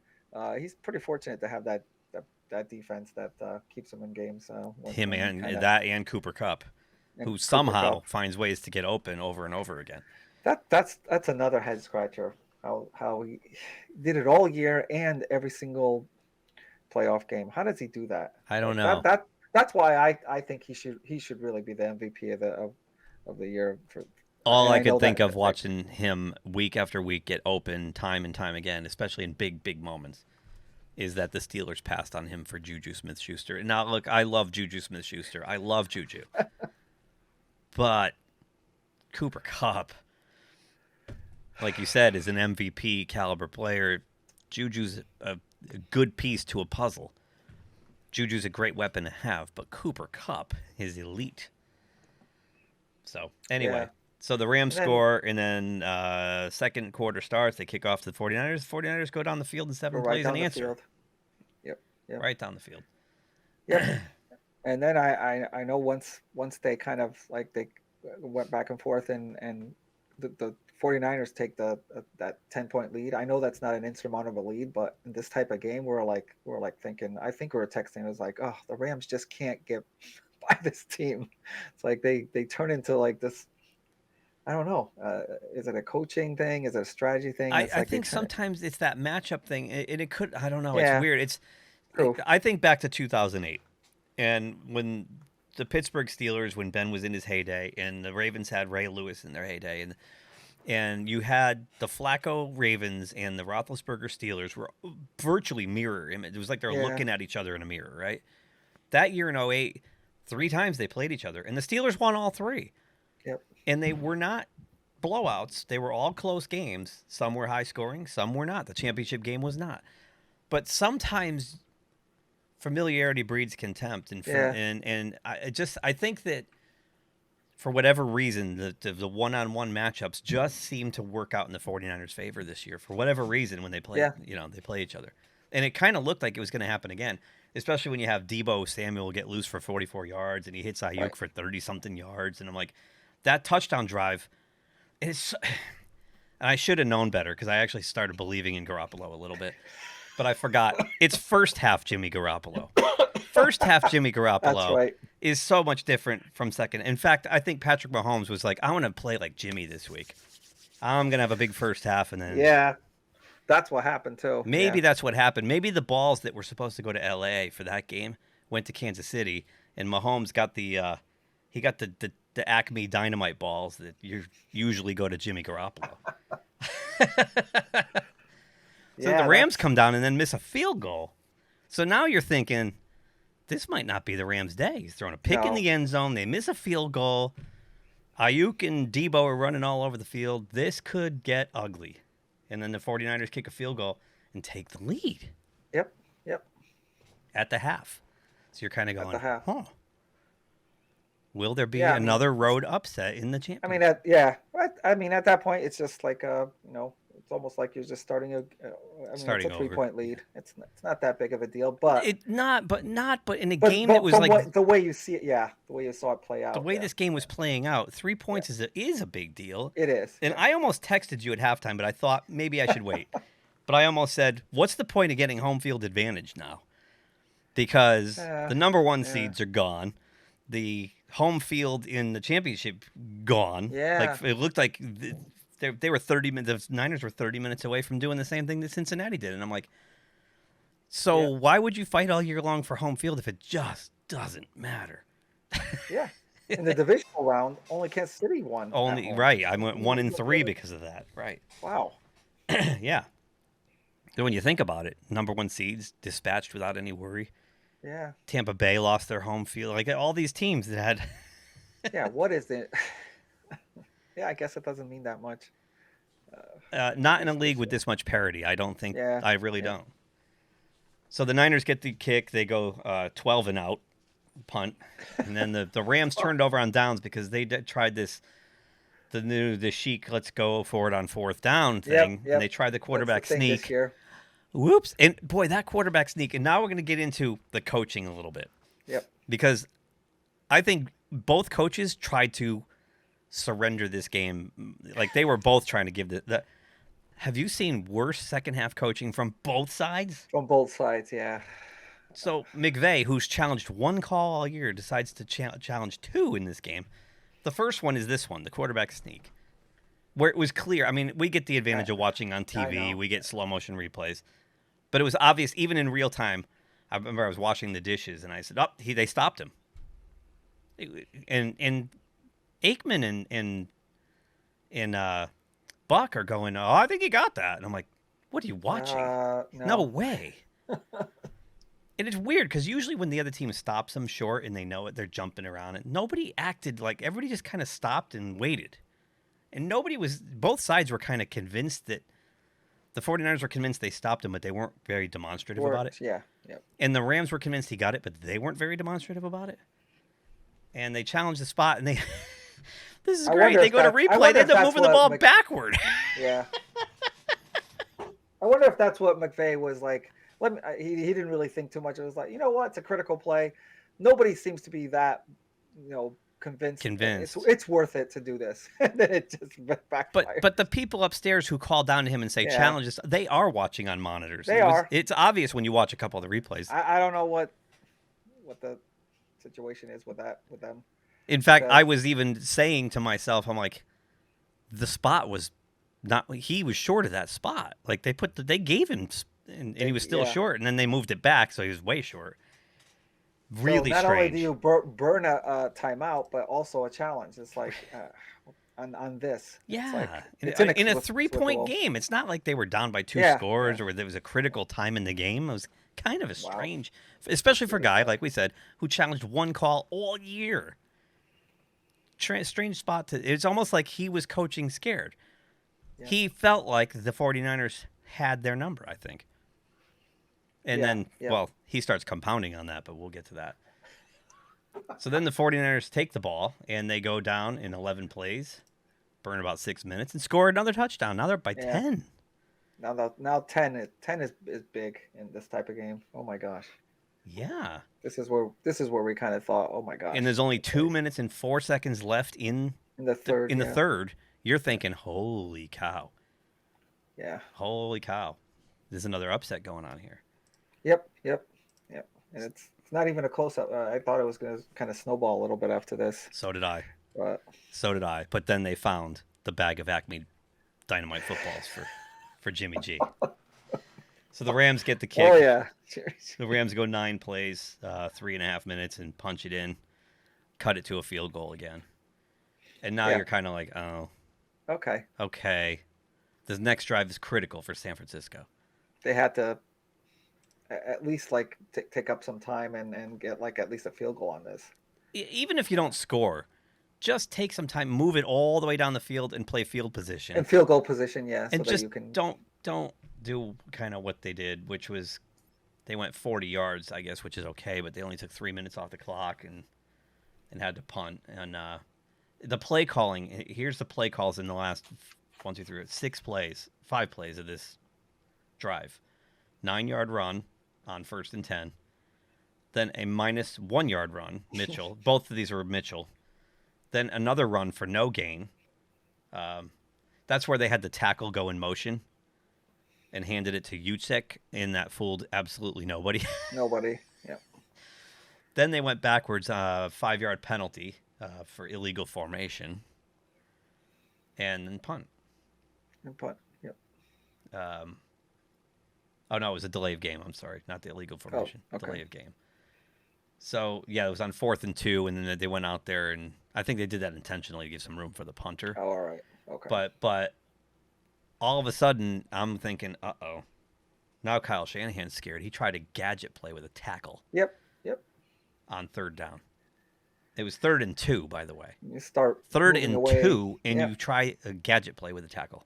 he's pretty fortunate to have that defense that keeps him in games Him when he and kind of that and Cooper Cup, and who Cooper somehow Cup. finds ways to get open over and over again. That's another head scratcher. How he did it all year and every single playoff game. How does he do that? I don't Like know. that's why I think he should really be the MVP of the year for. All And I I could know think that of watching him week after week get open time and time again, especially in big, big moments, is that the Steelers passed on him for Juju Smith-Schuster. And now, look, I love Juju Smith-Schuster. I love Juju. But Cooper Cup, like you said, is an MVP caliber player. Juju's a good piece to a puzzle. Juju's a great weapon to have, but Cooper Cup is elite. So, anyway, yeah. so the Rams And then score, and then second quarter starts. They kick off to the 49ers. The 49ers go down the field in go 7 right plays and down the answer. field. Yep. Yep. Right down the field. Yep. And then I know once they kind of like they went back and forth and the 49ers take that 10-point lead. I know that's not an insurmountable lead, but in this type of game we're like thinking, I think we were texting, it was like, oh, the Rams just can't get by this team. It's like they turn into like this. I don't know. Is it a coaching thing? Is it a strategy thing? It's I like they think turn it. sometimes it's that matchup thing, and it could, I don't know, it's Yeah, weird. true. I think back to 2008, and when the Pittsburgh Steelers, when Ben was in his heyday, and the Ravens had Ray Lewis in their heyday, and you had the Flacco Ravens and the Roethlisberger Steelers were virtually mirror image. It was like they're Yeah. looking at each other in a mirror, right? That year in '08, 3 times they played each other, and the Steelers won all 3. Yep. And they were not blowouts. They were all close games. Some were high scoring, some were not. The championship game was not. But sometimes familiarity breeds contempt, Yeah. and I think that for whatever reason the one-on-one matchups just seem to work out in the 49ers favor this year for whatever reason when they play, Yeah. they play each other. And it kind of looked like it was going to happen again, especially when you have Debo Samuel get loose for 44 yards and he hits Right. Ayuk for 30 something yards, and I'm like, that touchdown drive is. And I should have known better because I actually started believing in Garoppolo a little bit, but I forgot. It's first half Jimmy Garoppolo. First half Jimmy That's Garoppolo right. is so much different from second. In fact, I think Patrick Mahomes was like, I want to play like Jimmy this week. I'm going to have a big first half, and then Yeah. That's what happened too. maybe Yeah. that's what happened. Maybe the balls that were supposed to go to LA for that game went to Kansas City, and Mahomes got the Acme Dynamite balls that usually go to Jimmy Garoppolo. So the Yeah. Rams come down and then miss a field goal. So now you're thinking, this might not be the Rams' day. He's throwing a pick in No. the end zone. They miss a field goal. Ayuk and Debo are running all over the field. This could get ugly. And then the 49ers kick a field goal and take the lead Yep. Yep. at the half. So you're kind of At the going, half. huh. Will there be Yeah. I mean, another road upset in the I championship? mean, yeah. I mean, at that point, it's just like, almost like you're just starting it's a Starting over. 3-point lead. It's not that big of a deal, but but in a game that was from like the way you see it, the way you saw it play out. The way this game was playing out, 3 points is a big deal. It is. And I almost texted you at halftime, but I thought maybe I should wait. But I almost said, what's the point of getting home field advantage now? Because the number 1 seeds are gone. The home field in the championship gone. Yeah. Like it looked like they were 30 minutes. The Niners were 30 minutes away from doing the same thing that Cincinnati did. And I'm like, so why would you fight all year long for home field if it just doesn't matter? Yeah. In the divisional round, only Kansas City won. Only right. I went 1-3 because of that. Right. Wow. Yeah. So when you think about it, number 1 seeds dispatched without any worry. Yeah. Tampa Bay lost their home field. Like all these teams that had. Yeah. What is it? Yeah, I guess it doesn't mean that much. Not in a league with this much parity. I don't think. Yeah. I really don't. So the Niners get the kick. They go 12 and out, punt, and then the Rams turned over on downs because they tried the chic let's go for it on 4th down thing, and they tried the quarterback sneak. Whoops! And boy, that quarterback sneak. And now we're going to get into the coaching a little bit. Yep. Because I think both coaches tried to surrender this game. Like they were both trying to give the. Have you seen worse second half coaching from both sides? From both sides, yeah. So McVay, who's challenged 1 call all year, decides to challenge 2 in this game. The first one is this one, the quarterback sneak, where it was clear. I mean, we get the advantage of watching on TV. We get slow motion replays. But it was obvious, even in real time. I remember I was washing the dishes, and I said, they stopped him. And Aikman and Buck are going, I think he got that. And I'm like, what are you watching? No way. And it's weird because usually when the other team stops them short and they know it, they're jumping around. And nobody acted like, everybody just kind of stopped and waited. And both sides were kind of convinced that the 49ers were convinced they stopped him, but they weren't very demonstrative about it. Yeah. Yep. And the Rams were convinced he got it, but they weren't very demonstrative about it. And they challenged the spot, and this is great. They go to replay, they end up moving the ball backward. Yeah. I wonder if that's what McVay was like. He didn't really think too much. It was like, you know what? It's a critical play. Nobody seems to be that, convinced. It's worth it to do this. And then it just backfired. But the people upstairs who call down to him and say challenge this, they are watching on monitors. It's obvious when you watch a couple of the replays. I don't know what the situation is with them. In fact, I was even saying to myself, I'm like, the spot was not. He was short of that spot. Like they gave him. And he was still short, and then they moved it back, so he was way short. Really so not strange. Only do you burn a timeout, but also a challenge. It's like on this. Yeah, it's in a 3-point game. It's not like they were down by 2 scores or there was a critical time in the game. It was kind of a strange, especially for a guy, like we said, who challenged 1 call all year. Strange spot. It's almost like he was coaching scared. Yeah. He felt like the 49ers had their number, I think. And then, he starts compounding on that, but we'll get to that. So then the 49ers take the ball, and they go down in 11 plays, burn about 6 minutes, and score another touchdown. Now they're up by 10. Now 10 is big in this type of game. Oh, my gosh. Yeah. This is where we kind of thought, oh, my gosh. And there's only 2 minutes and 4 seconds left in the third. The third, you're thinking, holy cow. Yeah. Holy cow. There's another upset going on here. Yep. And it's not even a close-up. I thought it was going to kind of snowball a little bit after this. So did I. But then they found the bag of Acme Dynamite footballs for Jimmy G. So the Rams get the kick. Oh, yeah. Cheers. The Rams go 9 plays, 3.5 minutes, and punch it in. Cut it to a field goal again. And now you're kind of like, oh. Okay. This next drive is critical for San Francisco. They had to at least take up some time and get at least a field goal on this. Even if you don't score, just take some time, move it all the way down the field, and play field position. And field goal position, yeah. And so just don't do kind of what they did, which was they went 40 yards, I guess, which is okay, but they only took 3 minutes off the clock and had to punt. And the play calling, here's the play calls in the last 1, 2, 3, 5 plays of this drive. 9-yard run on 1st and 10. Then a minus 1-yard run, Mitchell. Both of these were Mitchell. Then another run for no gain. That's where they had the tackle go in motion and handed it to Juszczyk, and that fooled absolutely nobody. Nobody. Yeah. Then they went backwards, 5-yard penalty for illegal formation, and then punt. And punt. Yep. Oh no, it was a delay of game. I'm sorry, not the illegal formation. Oh, okay. Delay of game. So yeah, it was on 4th and 2, and then they went out there, and I think they did that intentionally to give some room for the punter. Oh, all right. Okay. But all of a sudden, I'm thinking, uh-oh. Now Kyle Shanahan's scared. He tried a gadget play with a tackle. Yep. On 3rd down. It was 3rd and 2, by the way. You start 3rd and away. 2, and you try a gadget play with a tackle.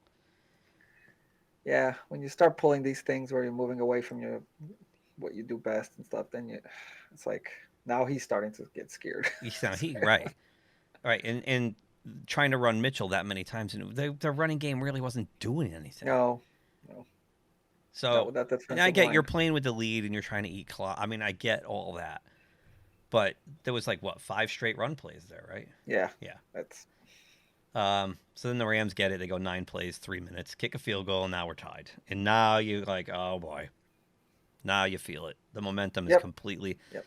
Yeah, when you start pulling these things where you're moving away from what you do best and stuff, then it's like now he's starting to get scared. Right. All right, and trying to run Mitchell that many times, and their running game really wasn't doing anything. No. So and I get you're playing with the lead and you're trying to eat clock. I mean, I get all that, but there was 5 straight run plays there, right? Yeah. That's. So then the Rams get it. They go 9 plays, 3 minutes, kick a field goal, and now we're tied. And now you're like, oh boy. Now you feel it. The momentum is completely. Yep.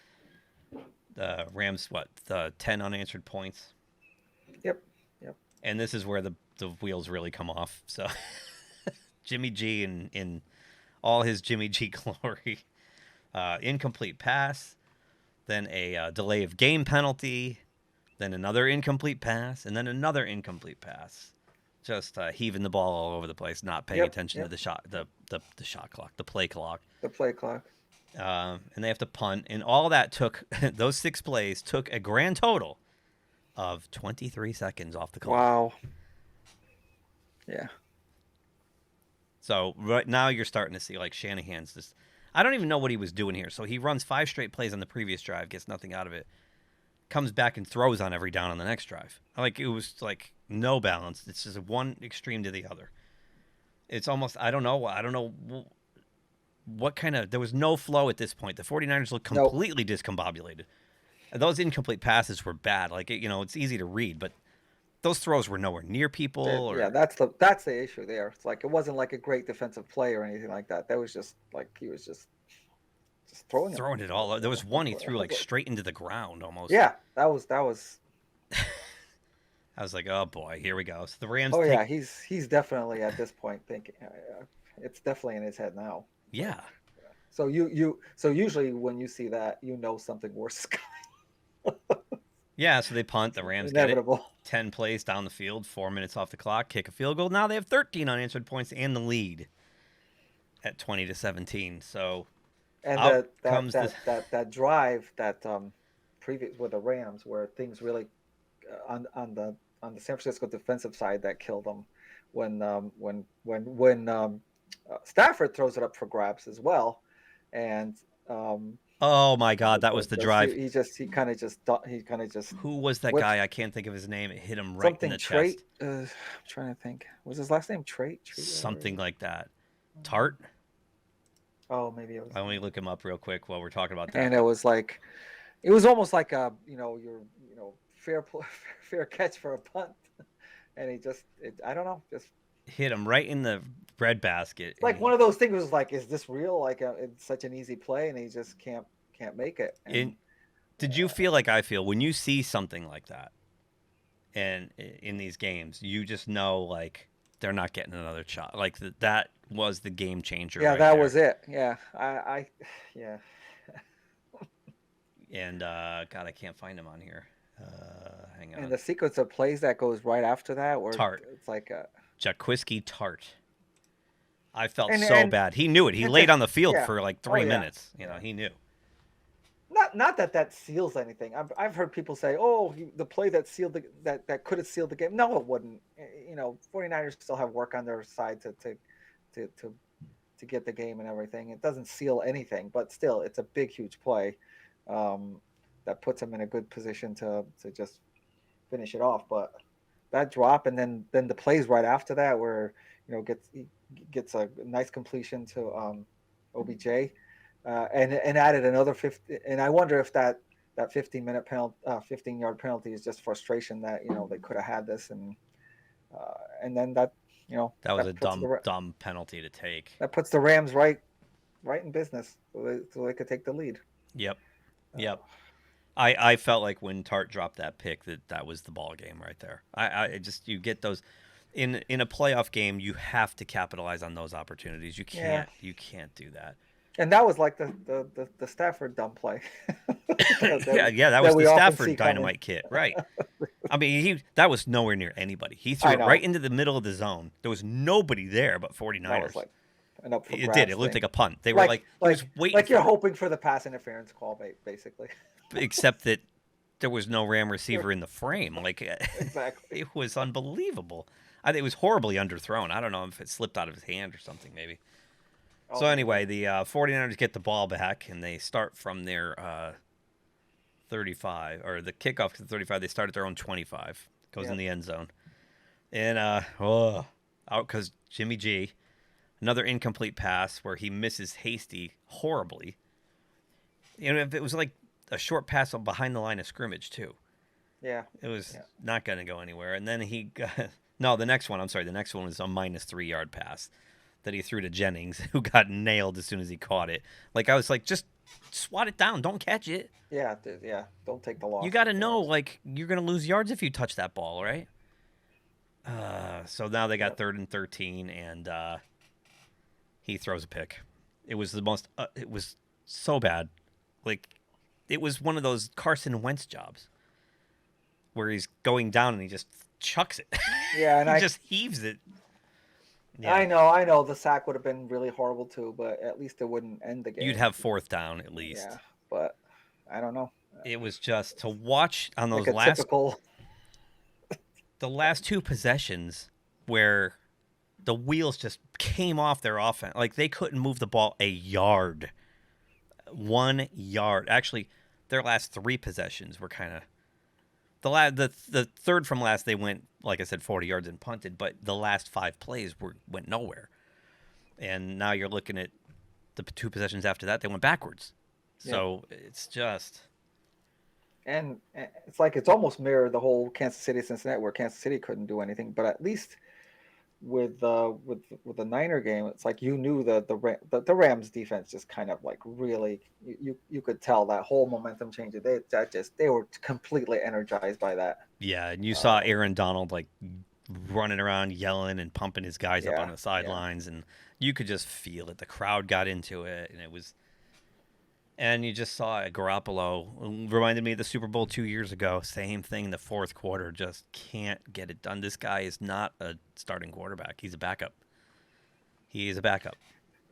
The Rams, 10 unanswered points. Yep. And this is where the wheels really come off. So Jimmy G in all his Jimmy G glory. Incomplete pass, then a delay of game penalty, then another incomplete pass, and then another incomplete pass. Just heaving the ball all over the place, not paying attention to the shot clock, the play clock. The play clock. And they have to punt, and all that took those 6 plays took a grand total of 23 seconds off the clock. Wow. Yeah. So right now you're starting to see Shanahan's just. I don't even know what he was doing here. So he runs 5 straight plays on the previous drive, gets nothing out of it, comes back and throws on every down on the next drive. It was no balance. It's just one extreme to the other. It's almost I don't know what kind of there was no flow at this point. The 49ers looked completely discombobulated. Those incomplete passes were bad. It's easy to read, but those throws were nowhere near people. Yeah, that's the issue there. It's it wasn't a great defensive play or anything like that. That was just he was just throwing it all. There was one he threw straight into the ground almost. Yeah, that was. I was like, oh boy, here we go. So the Rams. Oh yeah, he's definitely at this point thinking it's definitely in his head now. Yeah. So usually when you see that, something worse is coming. Yeah, so they punt. The Rams Inevitable. Get it. 10 plays down the field, 4 minutes off the clock, kick a field goal. Now they have 13 unanswered points and the lead at 20-17. So and that drive that previous with the Rams where things really on the San Francisco defensive side that killed them when Stafford throws it up for grabs as well, and oh my God, that was the drive. He kind of just. Who was that guy? I can't think of his name. It hit him right in the chest. I'm trying to think. Was his last name Trait? Something like that. Tart. Oh, maybe it was. Let me look him up real quick while we're talking about that. And it was it was almost like your fair catch for a punt, and he just I don't know, just hit him right in the breadbasket. One of those things was is this real? It's such an easy play, and he just can't make it. Did you feel like I feel when you see something like that, and in these games, you just know they're not getting another shot. That was the game changer. Yeah, right that there. was it. Yeah, yeah. And God, I can't find him on here. Hang on. And the sequence of plays that goes right after that, where Tart. It's like a Jaquiski Tart. I felt so bad. He knew it. He laid on the field for 3 minutes. He knew. Not that seals anything. I've heard people say, "Oh, the play that sealed that could have sealed the game." No, it wouldn't. 49ers still have work on their side to get the game and everything. It doesn't seal anything, but still, it's a big, huge play that puts them in a good position to just finish it off. But that drop, and then the plays right after that, where gets a nice completion to OBJ, and added another 50. And I wonder if that 15-minute penalty, 15-yard penalty is just frustration that they could have had this, and then that That was that a puts dumb penalty to take. that puts the Rams right in business, so they could take the lead. Yep. I felt like when Tart dropped that pick that was the ball game right there. I just, you get those in a playoff game, you have to capitalize on those opportunities. You can't do that. And that was like the Stafford dumb play. that was the Stafford dynamite kit, right? I mean, that was nowhere near anybody. He threw it right into the middle of the zone. There was nobody there but 49ers. That was like an up for grabs It did. It looked like a punt. They were he was waiting. Like you're hoping for the pass interference call, basically. Except that there was no Ram receiver in the frame. Like, exactly. It was unbelievable. I think it was horribly underthrown. I don't know if it slipped out of his hand or something, maybe. So anyway, the 49ers get the ball back, and they start from their 35, or the kickoff to the 35. They start at their own 25. Goes in the end zone. And out because Jimmy G, another incomplete pass where he misses Hasty horribly. If it was like a short pass behind the line of scrimmage, too. Yeah. It was not going to go anywhere. And then he got... No, the next one was a -3-yard pass that he threw to Jennings, who got nailed as soon as he caught it. Like, I was like, just swat it down. Don't catch it. Yeah, don't take the loss. You got to know, like, you're going to lose yards if you touch that ball, right? So now they got 3rd and 13, and he throws a pick. It was it was so bad. Like, it was one of those Carson Wentz jobs where he's going down and he just chucks it. Yeah, and he just heaves it. Yeah. I know. The sack would have been really horrible too, but at least it wouldn't end the game. You'd have 4th down at least. Yeah, but I don't know. It was just to watch on those the last 2 possessions where the wheels just came off their offense. Like, they couldn't move the ball a yard. 1 yard. Actually, their last 3 possessions were kind of the third from last. They went, like I said, 40 yards and punted, but the last 5 plays went nowhere. And now you're looking at the 2 possessions after that; they went backwards. So it's just, and it's like it's almost mirrored the whole Kansas City-Cincinnati, where Kansas City couldn't do anything, but at least with the Niner game, it's like you knew the Rams defense just kind of like really you could tell that whole momentum change. They were completely energized by that. Yeah, and you saw Aaron Donald like running around yelling and pumping his guys up on the sidelines, and you could just feel it. The crowd got into it, and it was. And you just saw Garoppolo. Reminded me of the Super Bowl 2 years ago. Same thing in the 4th quarter. Just can't get it done. This guy is not a starting quarterback. He's a backup. He is a backup.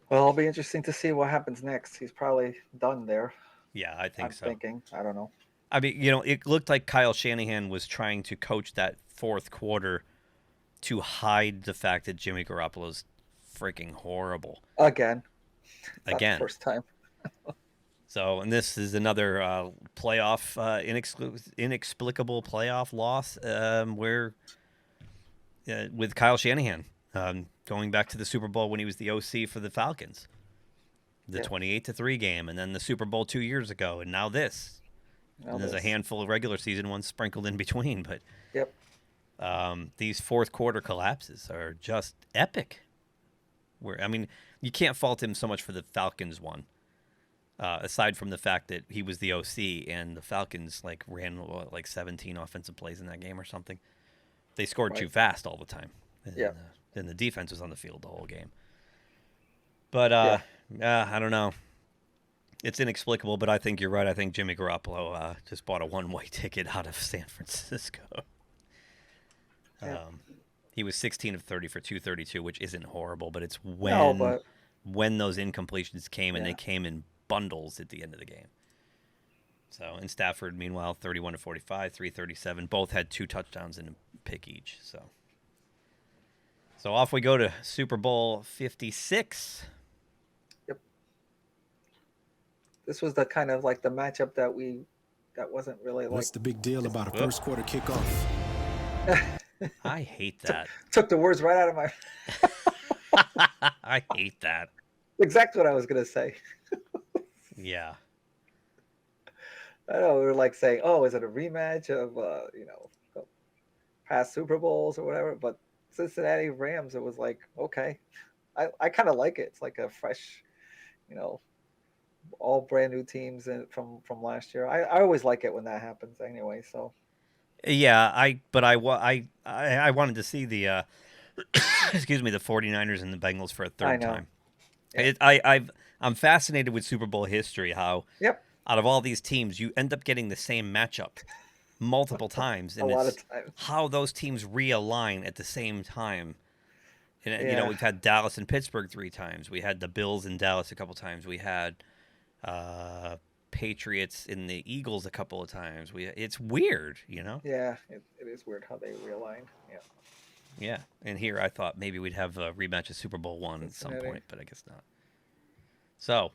Well, it'll be interesting to see what happens next. He's probably done there. Yeah, I think so. I don't know. I mean, it looked like Kyle Shanahan was trying to coach that 4th quarter to hide the fact that Jimmy Garoppolo's freaking horrible. Again. First time. So, and this is another playoff, inexplicable playoff loss where with Kyle Shanahan going back to the Super Bowl when he was the OC for the Falcons, the 28-3 game, and then the Super Bowl 2 years ago, and now this. And there's a handful of regular season ones sprinkled in between, but these 4th quarter collapses are just epic. You can't fault him so much for the Falcons one. Aside from the fact that he was the OC and the Falcons ran 17 offensive plays in that game or something. They scored too fast all the time. Then the defense was on the field the whole game. But I don't know. It's inexplicable, but I think you're right. I think Jimmy Garoppolo just bought a one-way ticket out of San Francisco. He was 16 of 30 for 232, which isn't horrible, but it's when those incompletions came, and they came in bundles at the end of the game. So, and Stafford, meanwhile, 31 to 45, 337. Both had 2 touchdowns and a pick each. So off we go to Super Bowl 56. Yep. This was the kind of like the matchup that wasn't really like. What's the big deal about a first quarter kickoff? I hate that. Took the words right out of my. I hate that. Exactly what I was gonna say. Yeah. I know we were like saying, "Oh, is it a rematch of past Super Bowls or whatever?" But Cincinnati Rams, it was like, okay, I kind of like it. It's like a fresh, you know, all brand new teams from last year. I always like it when that happens anyway. So Yeah, I wanted to see the excuse me, the 49ers and the Bengals for a I third know. time. Yeah. I'm fascinated with Super Bowl history, how Yep. out of all these teams you end up getting the same matchup multiple times, A and lot of it's times. how those teams realign at the same time. And Yeah. we've had Dallas and Pittsburgh 3 times. We had the Bills in Dallas a couple times. We had uh, Patriots in the Eagles a couple of times. It's weird, Yeah. It is weird how they realign. Yeah. Yeah, and here I thought maybe we'd have a rematch of Super Bowl one at some Cincinnati. point, but I guess not. So,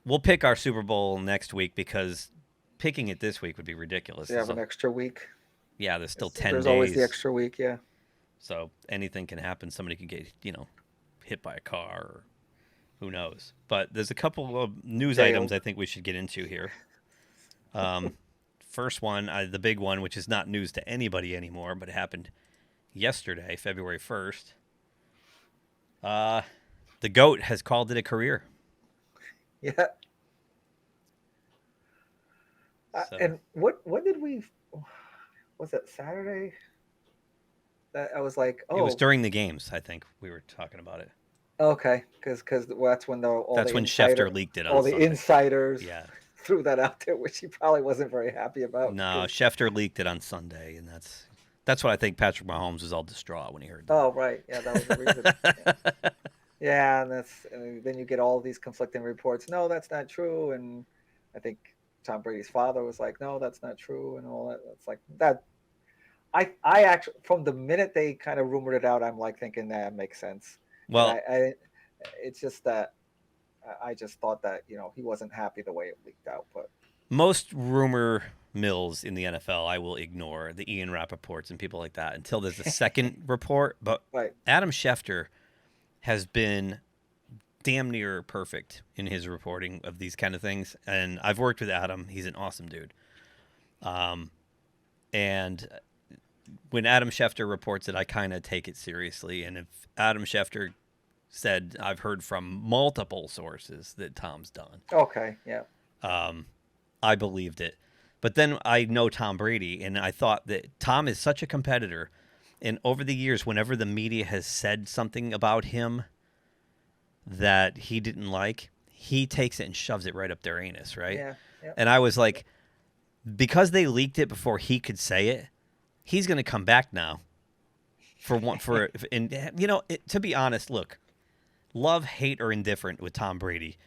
we'll pick our Super Bowl next week because picking it this week would be ridiculous. So you have an extra week. Yeah, there's still 10 There's always the days. extra week. Yeah. So anything can happen. Somebody could get, hit by a car or who knows. But there's a couple of news items I think we should get into here. First one, the big one, which is not news to anybody anymore, but it happened yesterday, February 1st. The GOAT has called it a career. Yeah. So. And what did we? Was it Saturday? That I was like, oh, it was during the games. I think we were talking about it. Okay, because that's when that's when Schefter leaked it on all Sunday. The insiders Yeah. threw that out there, which he probably wasn't very happy about. No, Schefter leaked it on Sunday, and that's what I think Patrick Mahomes was all distraught when he heard that. Oh, right. Yeah, that was the reason. Yeah, and then you get all these conflicting reports. No, that's not true. And I think Tom Brady's father was like, no, that's not true, and all that. It's like that. I actually, from the minute they kind of rumored it out, I'm like thinking that makes sense. Well, it's just that I just thought that he wasn't happy the way it leaked out. But most rumor mills in the NFL, I will ignore the Ian Rappaports and people like that until there's a second report. But right. Adam Schefter has been damn near perfect in his reporting of these kind of things, and I've worked with Adam. He's an awesome dude. And when Adam Schefter reports it, I kind of take it seriously. And if Adam Schefter said, I've heard from multiple sources that Tom's done. Okay, yeah. I believed it. But then I know Tom Brady, and I thought that Tom is such a competitor. And over the years, whenever the media has said something about him that he didn't like, he takes it and shoves it right up their anus, right? Yeah. And I was like, because they leaked it before he could say it, he's going to come back now. To be honest, look, love, hate, or indifferent with Tom Brady.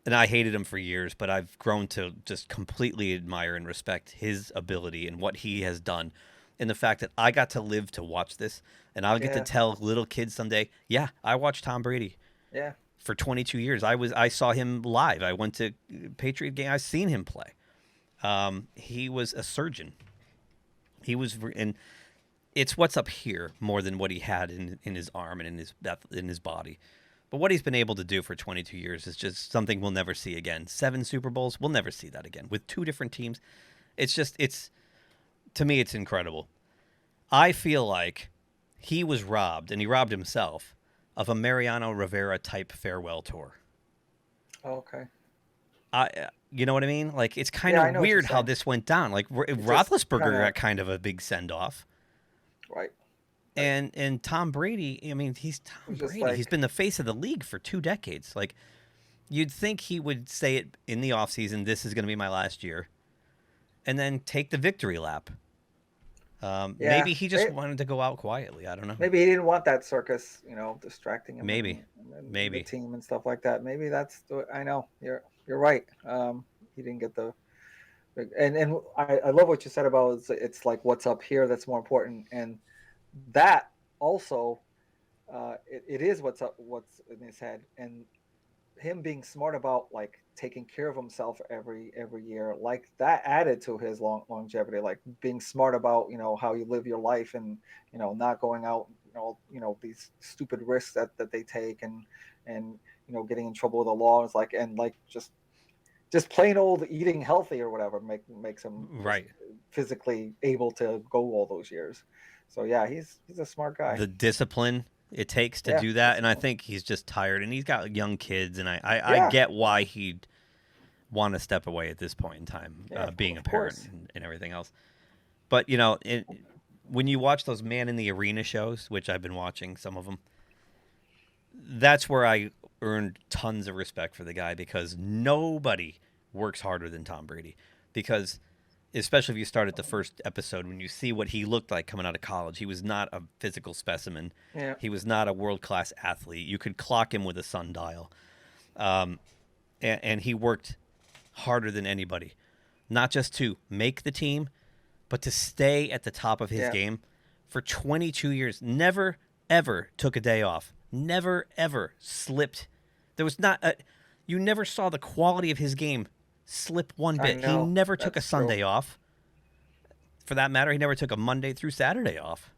And I hated him for years, but I've grown to just completely admire and respect his ability and what he has done. And the fact that I got to live to watch this, and I'll get to tell little kids someday, yeah, I watched Tom Brady. Yeah. For 22 years. I saw him live. I went to Patriot game. I've seen him play. He was a surgeon. And it's what's up here more than what he had in his arm and in his body. But what he's been able to do for 22 years is just something we'll never see again. 7 Super Bowls, we'll never see that again. With 2 different teams, to me, it's incredible. I feel like he was robbed, and he robbed himself, of a Mariano Rivera type farewell tour. Okay. You know what I mean? Like, it's kind of weird how this went down. Like, Roethlisberger got kind of a big send off. Right. And Tom Brady, I mean, he's Tom Brady. He's been the face of the league for 2 decades. Like, you'd think he would say it in the offseason, this is going to be my last year, and then take the victory lap. Maybe he just wanted to go out quietly. I don't know. Maybe he didn't want that circus, distracting him. Maybe the team and stuff like that. Maybe that's I know you're right. He didn't get the, and I love what you said about it's like what's up here that's more important, and that also, it is what's in his head, and him being smart about like taking care of himself every year, like that added to his longevity, like being smart about, how you live your life, and not going out, these stupid risks that they take, and getting in trouble with the laws, like, and like just plain old eating healthy or whatever makes him just Right. physically able to go all those years. So yeah, he's a smart guy. The discipline it takes to Yeah, do that, and I discipline. think he's just tired, and he's got young kids, and I Yeah, get why he'd want to step away at this point in time, yeah, being a of parent course. and everything else. But when you watch those Man in the Arena shows, which I've been watching some of them, that's where I earned tons of respect for the guy, because nobody works harder than Tom Brady. Because especially if you start at the first episode, when you see what he looked like coming out of college, he was not a physical specimen. Yeah, He was not a world class athlete. You could clock him with a sundial, and he worked harder than anybody, not just to make the team, but to stay at the top of his yeah, game for 22 years. Never, ever took a day off. Never, ever slipped. There was not a, you never saw the quality of his game slip one I bit. He know, never took a that's true. Sunday off. For that matter, he never took a Monday through Saturday off.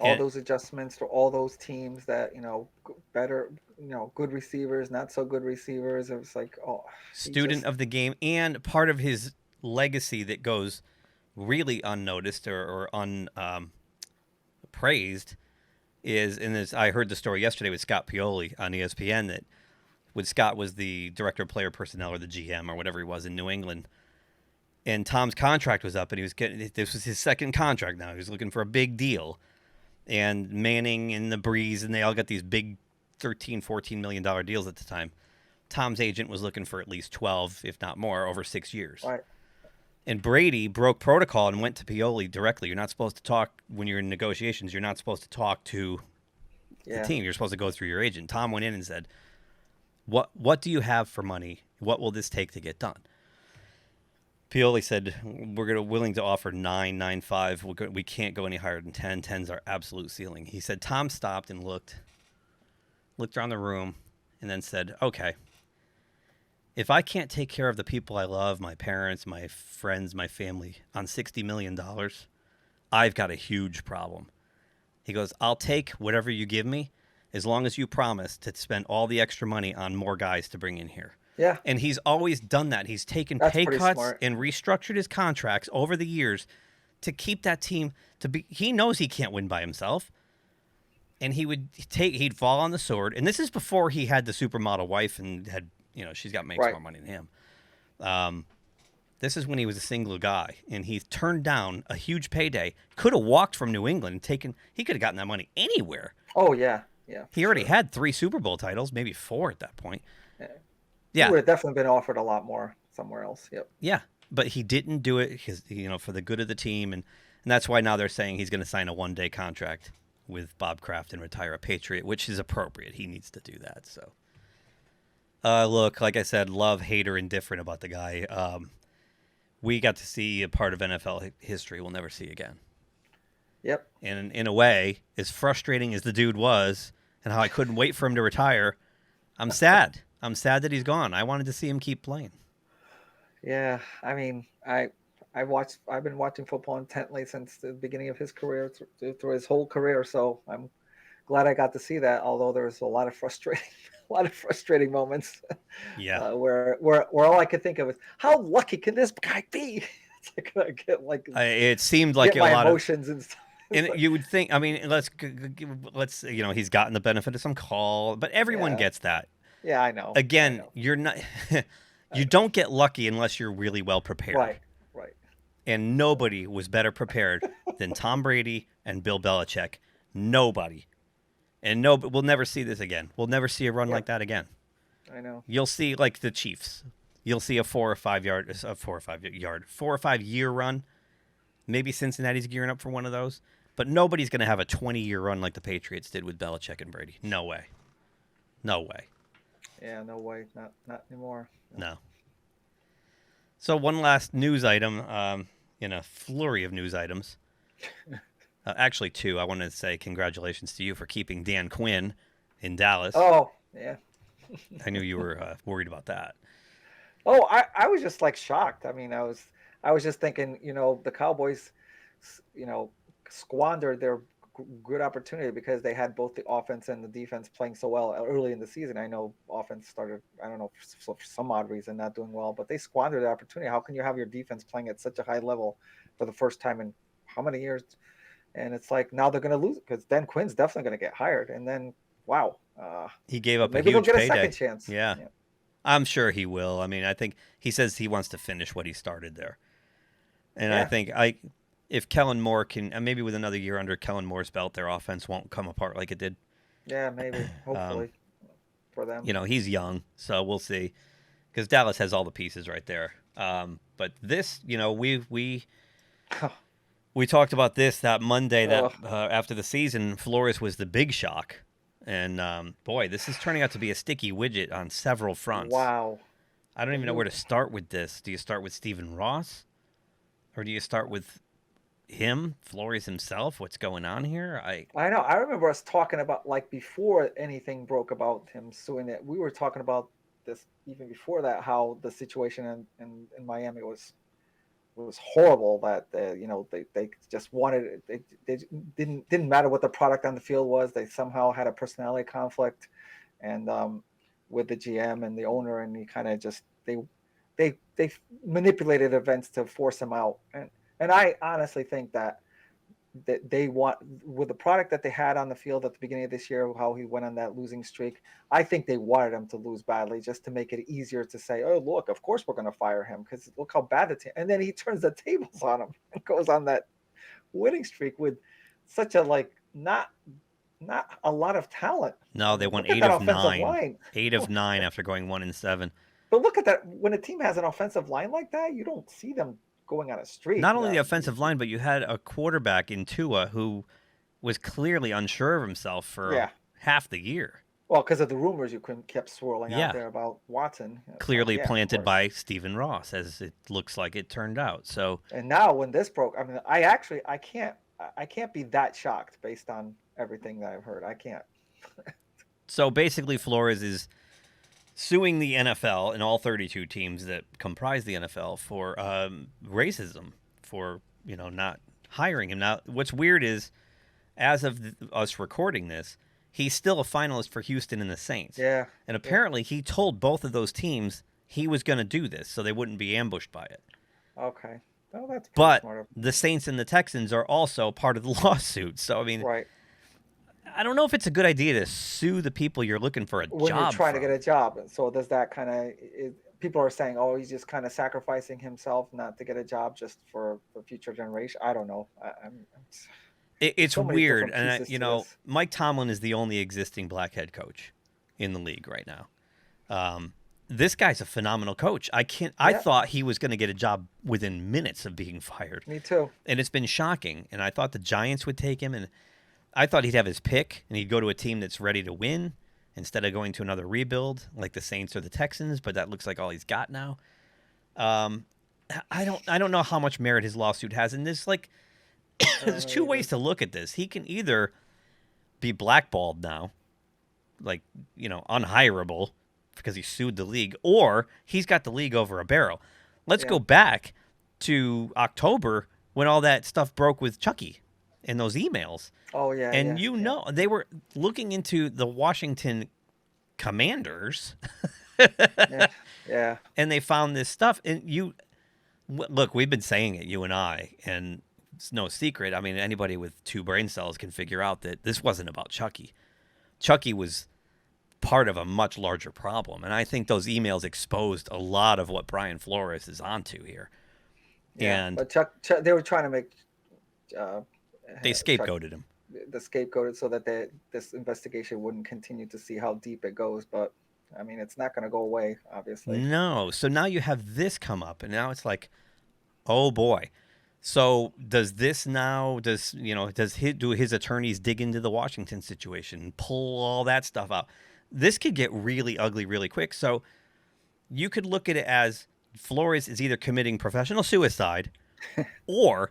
All And those adjustments to all those teams that better, good receivers, not so good receivers. It was like, oh, he student just of the game, and part of his legacy that goes really unnoticed or unpraised is in this. I heard the story yesterday with Scott Pioli on ESPN that when Scott was the director of player personnel or the GM or whatever he was in New England, and Tom's contract was up, and he was getting, this was his second contract now. He was looking for a big deal, and Manning and the Breeze, and they all got these big 13, $14 million deals at the time. Tom's agent was looking for at least 12, if not more, over 6 years. right. And Brady broke protocol and went to Pioli directly. You're not supposed to talk when you're in negotiations. You're not supposed to talk to the Yeah, team. You're supposed to go through your agent. Tom went in and said, "What do you have for money? What will this take to get done?" Pioli said, "We're willing to offer 9.95. We can't go any higher than 10. 10's our absolute ceiling." He said Tom stopped and looked around the room, and then said, "Okay, if I can't take care of the people I love, my parents, my friends, my family, on $60 million, I've got a huge problem." He goes, "I'll take whatever you give me as long as you promise to spend all the extra money on more guys to bring in here." yeah, And he's always done that. He's taken that's pay pretty cuts smart. and restructured his contracts over the years to keep that team to be. He knows he can't win by himself. And he'd fall on the sword. And this is before he had the supermodel wife and had, she's makes Right. more money than him. This is when he was a single guy, and he turned down a huge payday. Could have walked from New England and he could have gotten that money anywhere. Oh yeah, yeah, He for already sure. had 3 Super Bowl titles, maybe 4 at that point. Yeah. He Yeah, would have definitely been offered a lot more somewhere else. Yep. yeah. But he didn't do it for the good of the team. And that's why now they're saying he's going to sign a 1-day contract with Bob Kraft and retire a Patriot, which is appropriate. He needs to do that. So, look, like I said, love, hate, or indifferent about the guy. We got to see a part of NFL history we'll never see again. Yep. And in a way, as frustrating as the dude was and how I couldn't wait for him to retire, I'm sad. I'm sad that he's gone. I wanted to see him keep playing. Yeah. I mean, I've been watching football intently since the beginning of his career, through his whole career. So I'm glad I got to see that. Although there was a lot of frustrating, a lot of frustrating moments, Yeah. where all I could think of was, how lucky can this guy be? It's like I get like It seemed like get a my lot of. emotions and stuff. And you would think, I mean, let's, he's gotten the benefit of some call, but everyone Yeah. gets that. Yeah, I know. Again, you're not, you don't get lucky unless you're really well prepared. Right. Right. And nobody was better prepared than Tom Brady and Bill Belichick. Nobody. And we'll never see this again. We'll never see a run like that again. I know. You'll see like the Chiefs. You'll see a 4 or 5 year run. Maybe Cincinnati's gearing up for one of those. But nobody's going to have a 20-year run like the Patriots did with Belichick and Brady. No way. No way. Yeah, no way. Not anymore. No. So one last news item in a flurry of news items. Actually, 2. I wanted to say congratulations to you for keeping Dan Quinn in Dallas. Oh, yeah. I knew you were worried about that. Oh, I was just like shocked. I mean, I was just thinking, the Cowboys, you know, squandered their good opportunity because they had both the offense and the defense playing so well early in the season. I know offense started, I don't know, for some odd reason not doing well, but they squandered the opportunity. How can you have your defense playing at such a high level for the first time in how many years? And it's like now they're going to lose because Dan Quinn's definitely going to get hired. And then, wow, He gave up a maybe they'll huge get a payday. second chance. Yeah. I'm sure he will. I mean, I think he says he wants to finish what he started there. And I think if Kellen Moore can, maybe with another year under Kellen Moore's belt, their offense won't come apart like it did. Yeah, maybe. Hopefully for them. He's young, so we'll see. Because Dallas has all the pieces right there. But this, we talked about this that Monday that after the season, Flores was the big shock. And boy, this is turning out to be a sticky widget on several fronts. Wow. I don't even know where to start with this. Do you start with Stephen Ross? Or do you start with him, Flores himself? What's going on here? I know. I remember us talking about, like, before anything broke about him suing it. We were talking about this even before that, how the situation in Miami was horrible. That they just wanted it. They didn't matter what the product on the field was. They somehow had a personality conflict, and with the GM and the owner, and he kind of just they manipulated events to force him out. And I honestly think that they want, with the product that they had on the field at the beginning of this year, how he went on that losing streak. I think they wanted him to lose badly just to make it easier to say, oh, look, of course we're going to fire him because look how bad the team. And then he turns the tables on him and goes on that winning streak with such a not a lot of talent. No, they won 8 of 9. 8 of 9 after going 1-7. But look at that. When a team has an offensive line like that, you don't see them going on a streak. Not only the offensive line, but you had a quarterback in Tua who was clearly unsure of himself for half the year. Well, because of the rumors kept swirling out there about Watson. Clearly planted by Stephen Ross, as it looks like it turned out. So. And now when this broke, I mean, I can't be that shocked based on everything that I've heard. I can't. So basically, Flores is suing the NFL and all 32 teams that comprise the NFL for racism, for not hiring him. Now, what's weird is, as of us recording this, he's still a finalist for Houston and the Saints. Yeah. And apparently, he told both of those teams he was going to do this, so they wouldn't be ambushed by it. Okay. Well, that's but smart. The Saints and the Texans are also part of the lawsuit. So I mean, right. I don't know if it's a good idea to sue the people you're looking for a job when you're trying from. to get a job. So does that kind of, people are saying, oh, he's just kind of sacrificing himself not to get a job just for future generation. I don't know. It's so weird. And Mike Tomlin is the only existing black head coach in the league right now. This guy's a phenomenal coach. I thought he was going to get a job within minutes of being fired. Me too. And it's been shocking. And I thought the Giants would take him, and I thought he'd have his pick and he'd go to a team that's ready to win instead of going to another rebuild like the Saints or the Texans, but that looks like all he's got now. I don't know how much merit his lawsuit has, and there's two ways to look at this. He can either be blackballed now, unhireable because he sued the league, or he's got the league over a barrel. Let's go back to October when all that stuff broke with Chucky and those emails. Oh, yeah. And they were looking into the Washington Commanders. Yeah. And they found this stuff. And look, we've been saying it, you and I, and it's no secret. I mean, anybody with 2 brain cells can figure out that this wasn't about Chucky. Chucky was part of a much larger problem. And I think those emails exposed a lot of what Brian Flores is onto here. Yeah, but Chuck, they were trying to make... they scapegoated him. The scapegoated so that this investigation wouldn't continue to see how deep it goes. But, I mean, it's not going to go away, obviously. No. So now you have this come up, and now it's like, oh, boy. So does his attorneys dig into the Washington situation, pull all that stuff out? This could get really ugly really quick. So you could look at it as Flores is either committing professional suicide or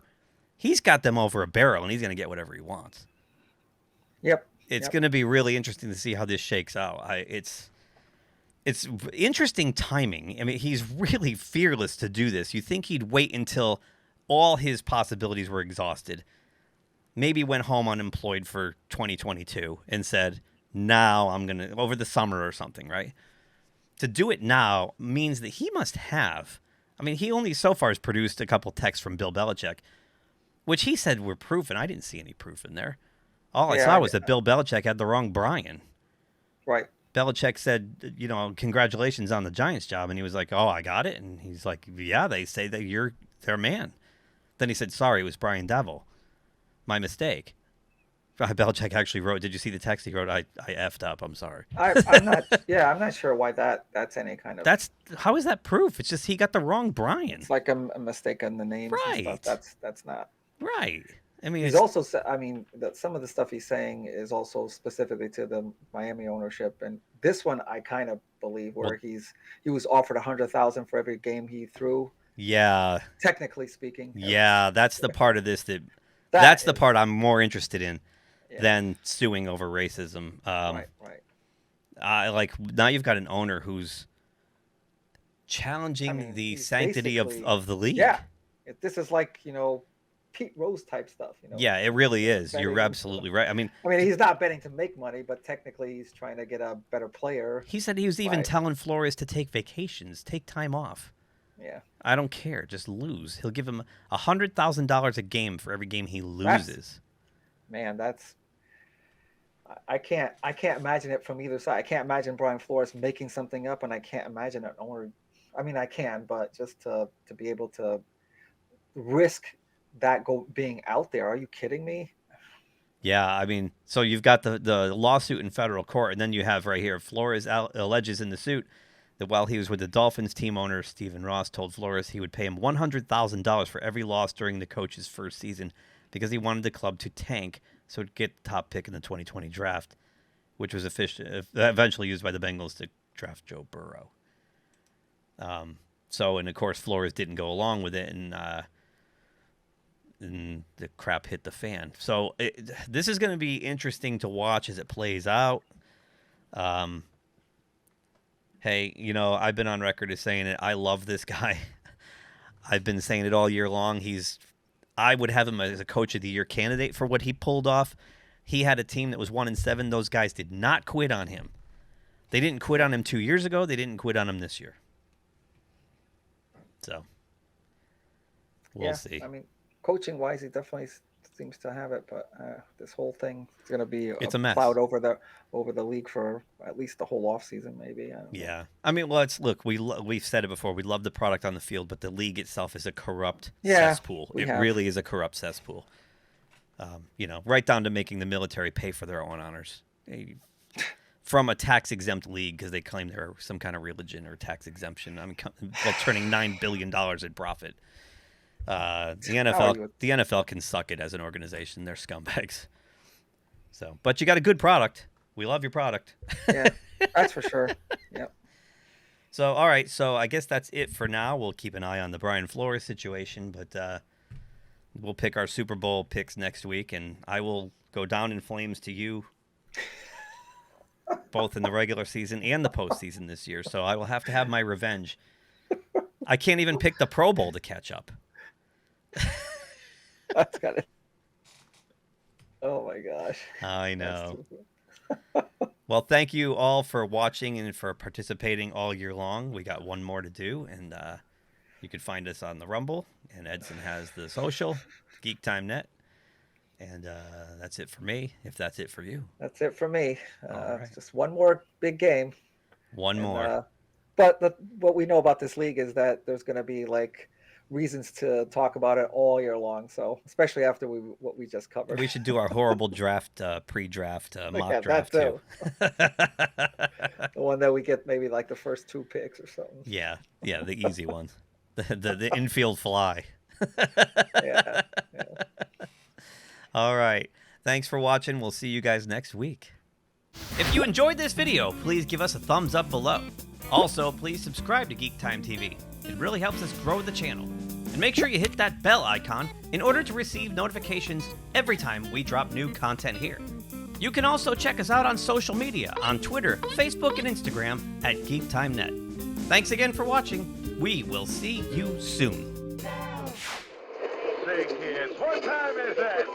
he's got them over a barrel and he's going to get whatever he wants. Yep. It's going to be really interesting to see how this shakes out. it's interesting timing. I mean, he's really fearless to do this. You think he'd wait until all his possibilities were exhausted, maybe went home unemployed for 2022 and said, now I'm going to, over the summer or something, right? To do it now means that he must have, I mean, he only so far has produced a couple texts from Bill Belichick, which he said were proof, and I didn't see any proof in there. All I saw was that Bill Belichick had the wrong Brian. Right. Belichick said, congratulations on the Giants job. And he was like, oh, I got it. And he's like, yeah, they say that you're their man. Then he said, sorry, it was Brian Devil. My mistake. Belichick actually wrote, did you see the text? He wrote, I effed up. I'm sorry. I'm not sure why that's any kind of. How is that proof? It's just he got the wrong Brian. It's like a mistake on the names. Right. And stuff. That's not. Right. I mean, he's also, some of the stuff he's saying is also specifically to the Miami ownership, and this one I kind of believe, where he was offered $100,000 for every game he threw. Yeah. Technically speaking. Yeah, that's the part of this that's the part I'm more interested in than suing over racism. Right. Now you've got an owner who's challenging the sanctity of the league. Yeah, this is like Pete Rose type stuff. Yeah, it really is. You're absolutely right. I mean, he's not betting to make money, but technically he's trying to get a better player. He said he was even telling Flores to take vacations, take time off. Yeah. I don't care. Just lose. He'll give him $100,000 a game for every game he loses. I can't imagine it from either side. I can't imagine Brian Flores making something up, and I can't imagine an owner. I mean, I can, but just to be able to risk that being out there. Are you kidding me? Yeah, I mean, so you've got the lawsuit in federal court, and then you have right here, Flores alleges in the suit that while he was with the Dolphins, team owner Stephen Ross told Flores he would pay him $100,000 for every loss during the coach's first season because he wanted the club to tank so it'd get the top pick in the 2020 draft, which was eventually used by the Bengals to draft Joe Burrow. And of course, Flores didn't go along with it, and the crap hit the fan. So this is going to be interesting to watch as it plays out. Hey, I've been on record as saying it. I love this guy. I've been saying it all year long. I would have him as a coach of the year candidate for what he pulled off. He had a team that was 1-7. Those guys did not quit on him. They didn't quit on him 2 years ago. They didn't quit on him this year. So we'll see. I mean, coaching wise, he definitely seems to have it, but this whole thing is going to be a mess. Cloud over the league for at least the whole offseason, maybe. Yeah. I mean, well, we've said it before. We love the product on the field, but the league itself is a corrupt cesspool. It really is a corrupt cesspool. Right down to making the military pay for their own honors. From a tax-exempt league because they claim they're some kind of religion or tax exemption. I mean, while turning $9 billion in profit. The NFL can suck it as an organization. They're scumbags. So, but you got a good product. We love your product. Yeah, that's for sure. Yep. So, all right. So I guess that's it for now. We'll keep an eye on the Brian Flores situation, but we'll pick our Super Bowl picks next week, and I will go down in flames to you, both in the regular season and the postseason this year. So I will have to have my revenge. I can't even pick the Pro Bowl to catch up. That's got it. Oh my gosh. I know. Well, thank you all for watching and for participating all year long. We got one more to do, and you can find us on the Rumble, and Edson has the social, GeekTime Net. And that's it for me, if that's it for you. That's it for me. Right. Just one more big game. One more. But what we know about this league is that there's going to be reasons to talk about it all year long. So especially after what we just covered. We should do our horrible draft, pre-draft mock draft too. The one that we get maybe the first 2 picks or something. Yeah, the easy ones. The infield fly. Yeah. All right. Thanks for watching. We'll see you guys next week. If you enjoyed this video, please give us a thumbs up below. Also, please subscribe to GeekTime TV. It really helps us grow the channel. And make sure you hit that bell icon in order to receive notifications every time we drop new content here. You can also check us out on social media on Twitter, Facebook, and Instagram at GeekTimeNet. Thanks again for watching. We will see you soon. Say, kids, what time is that?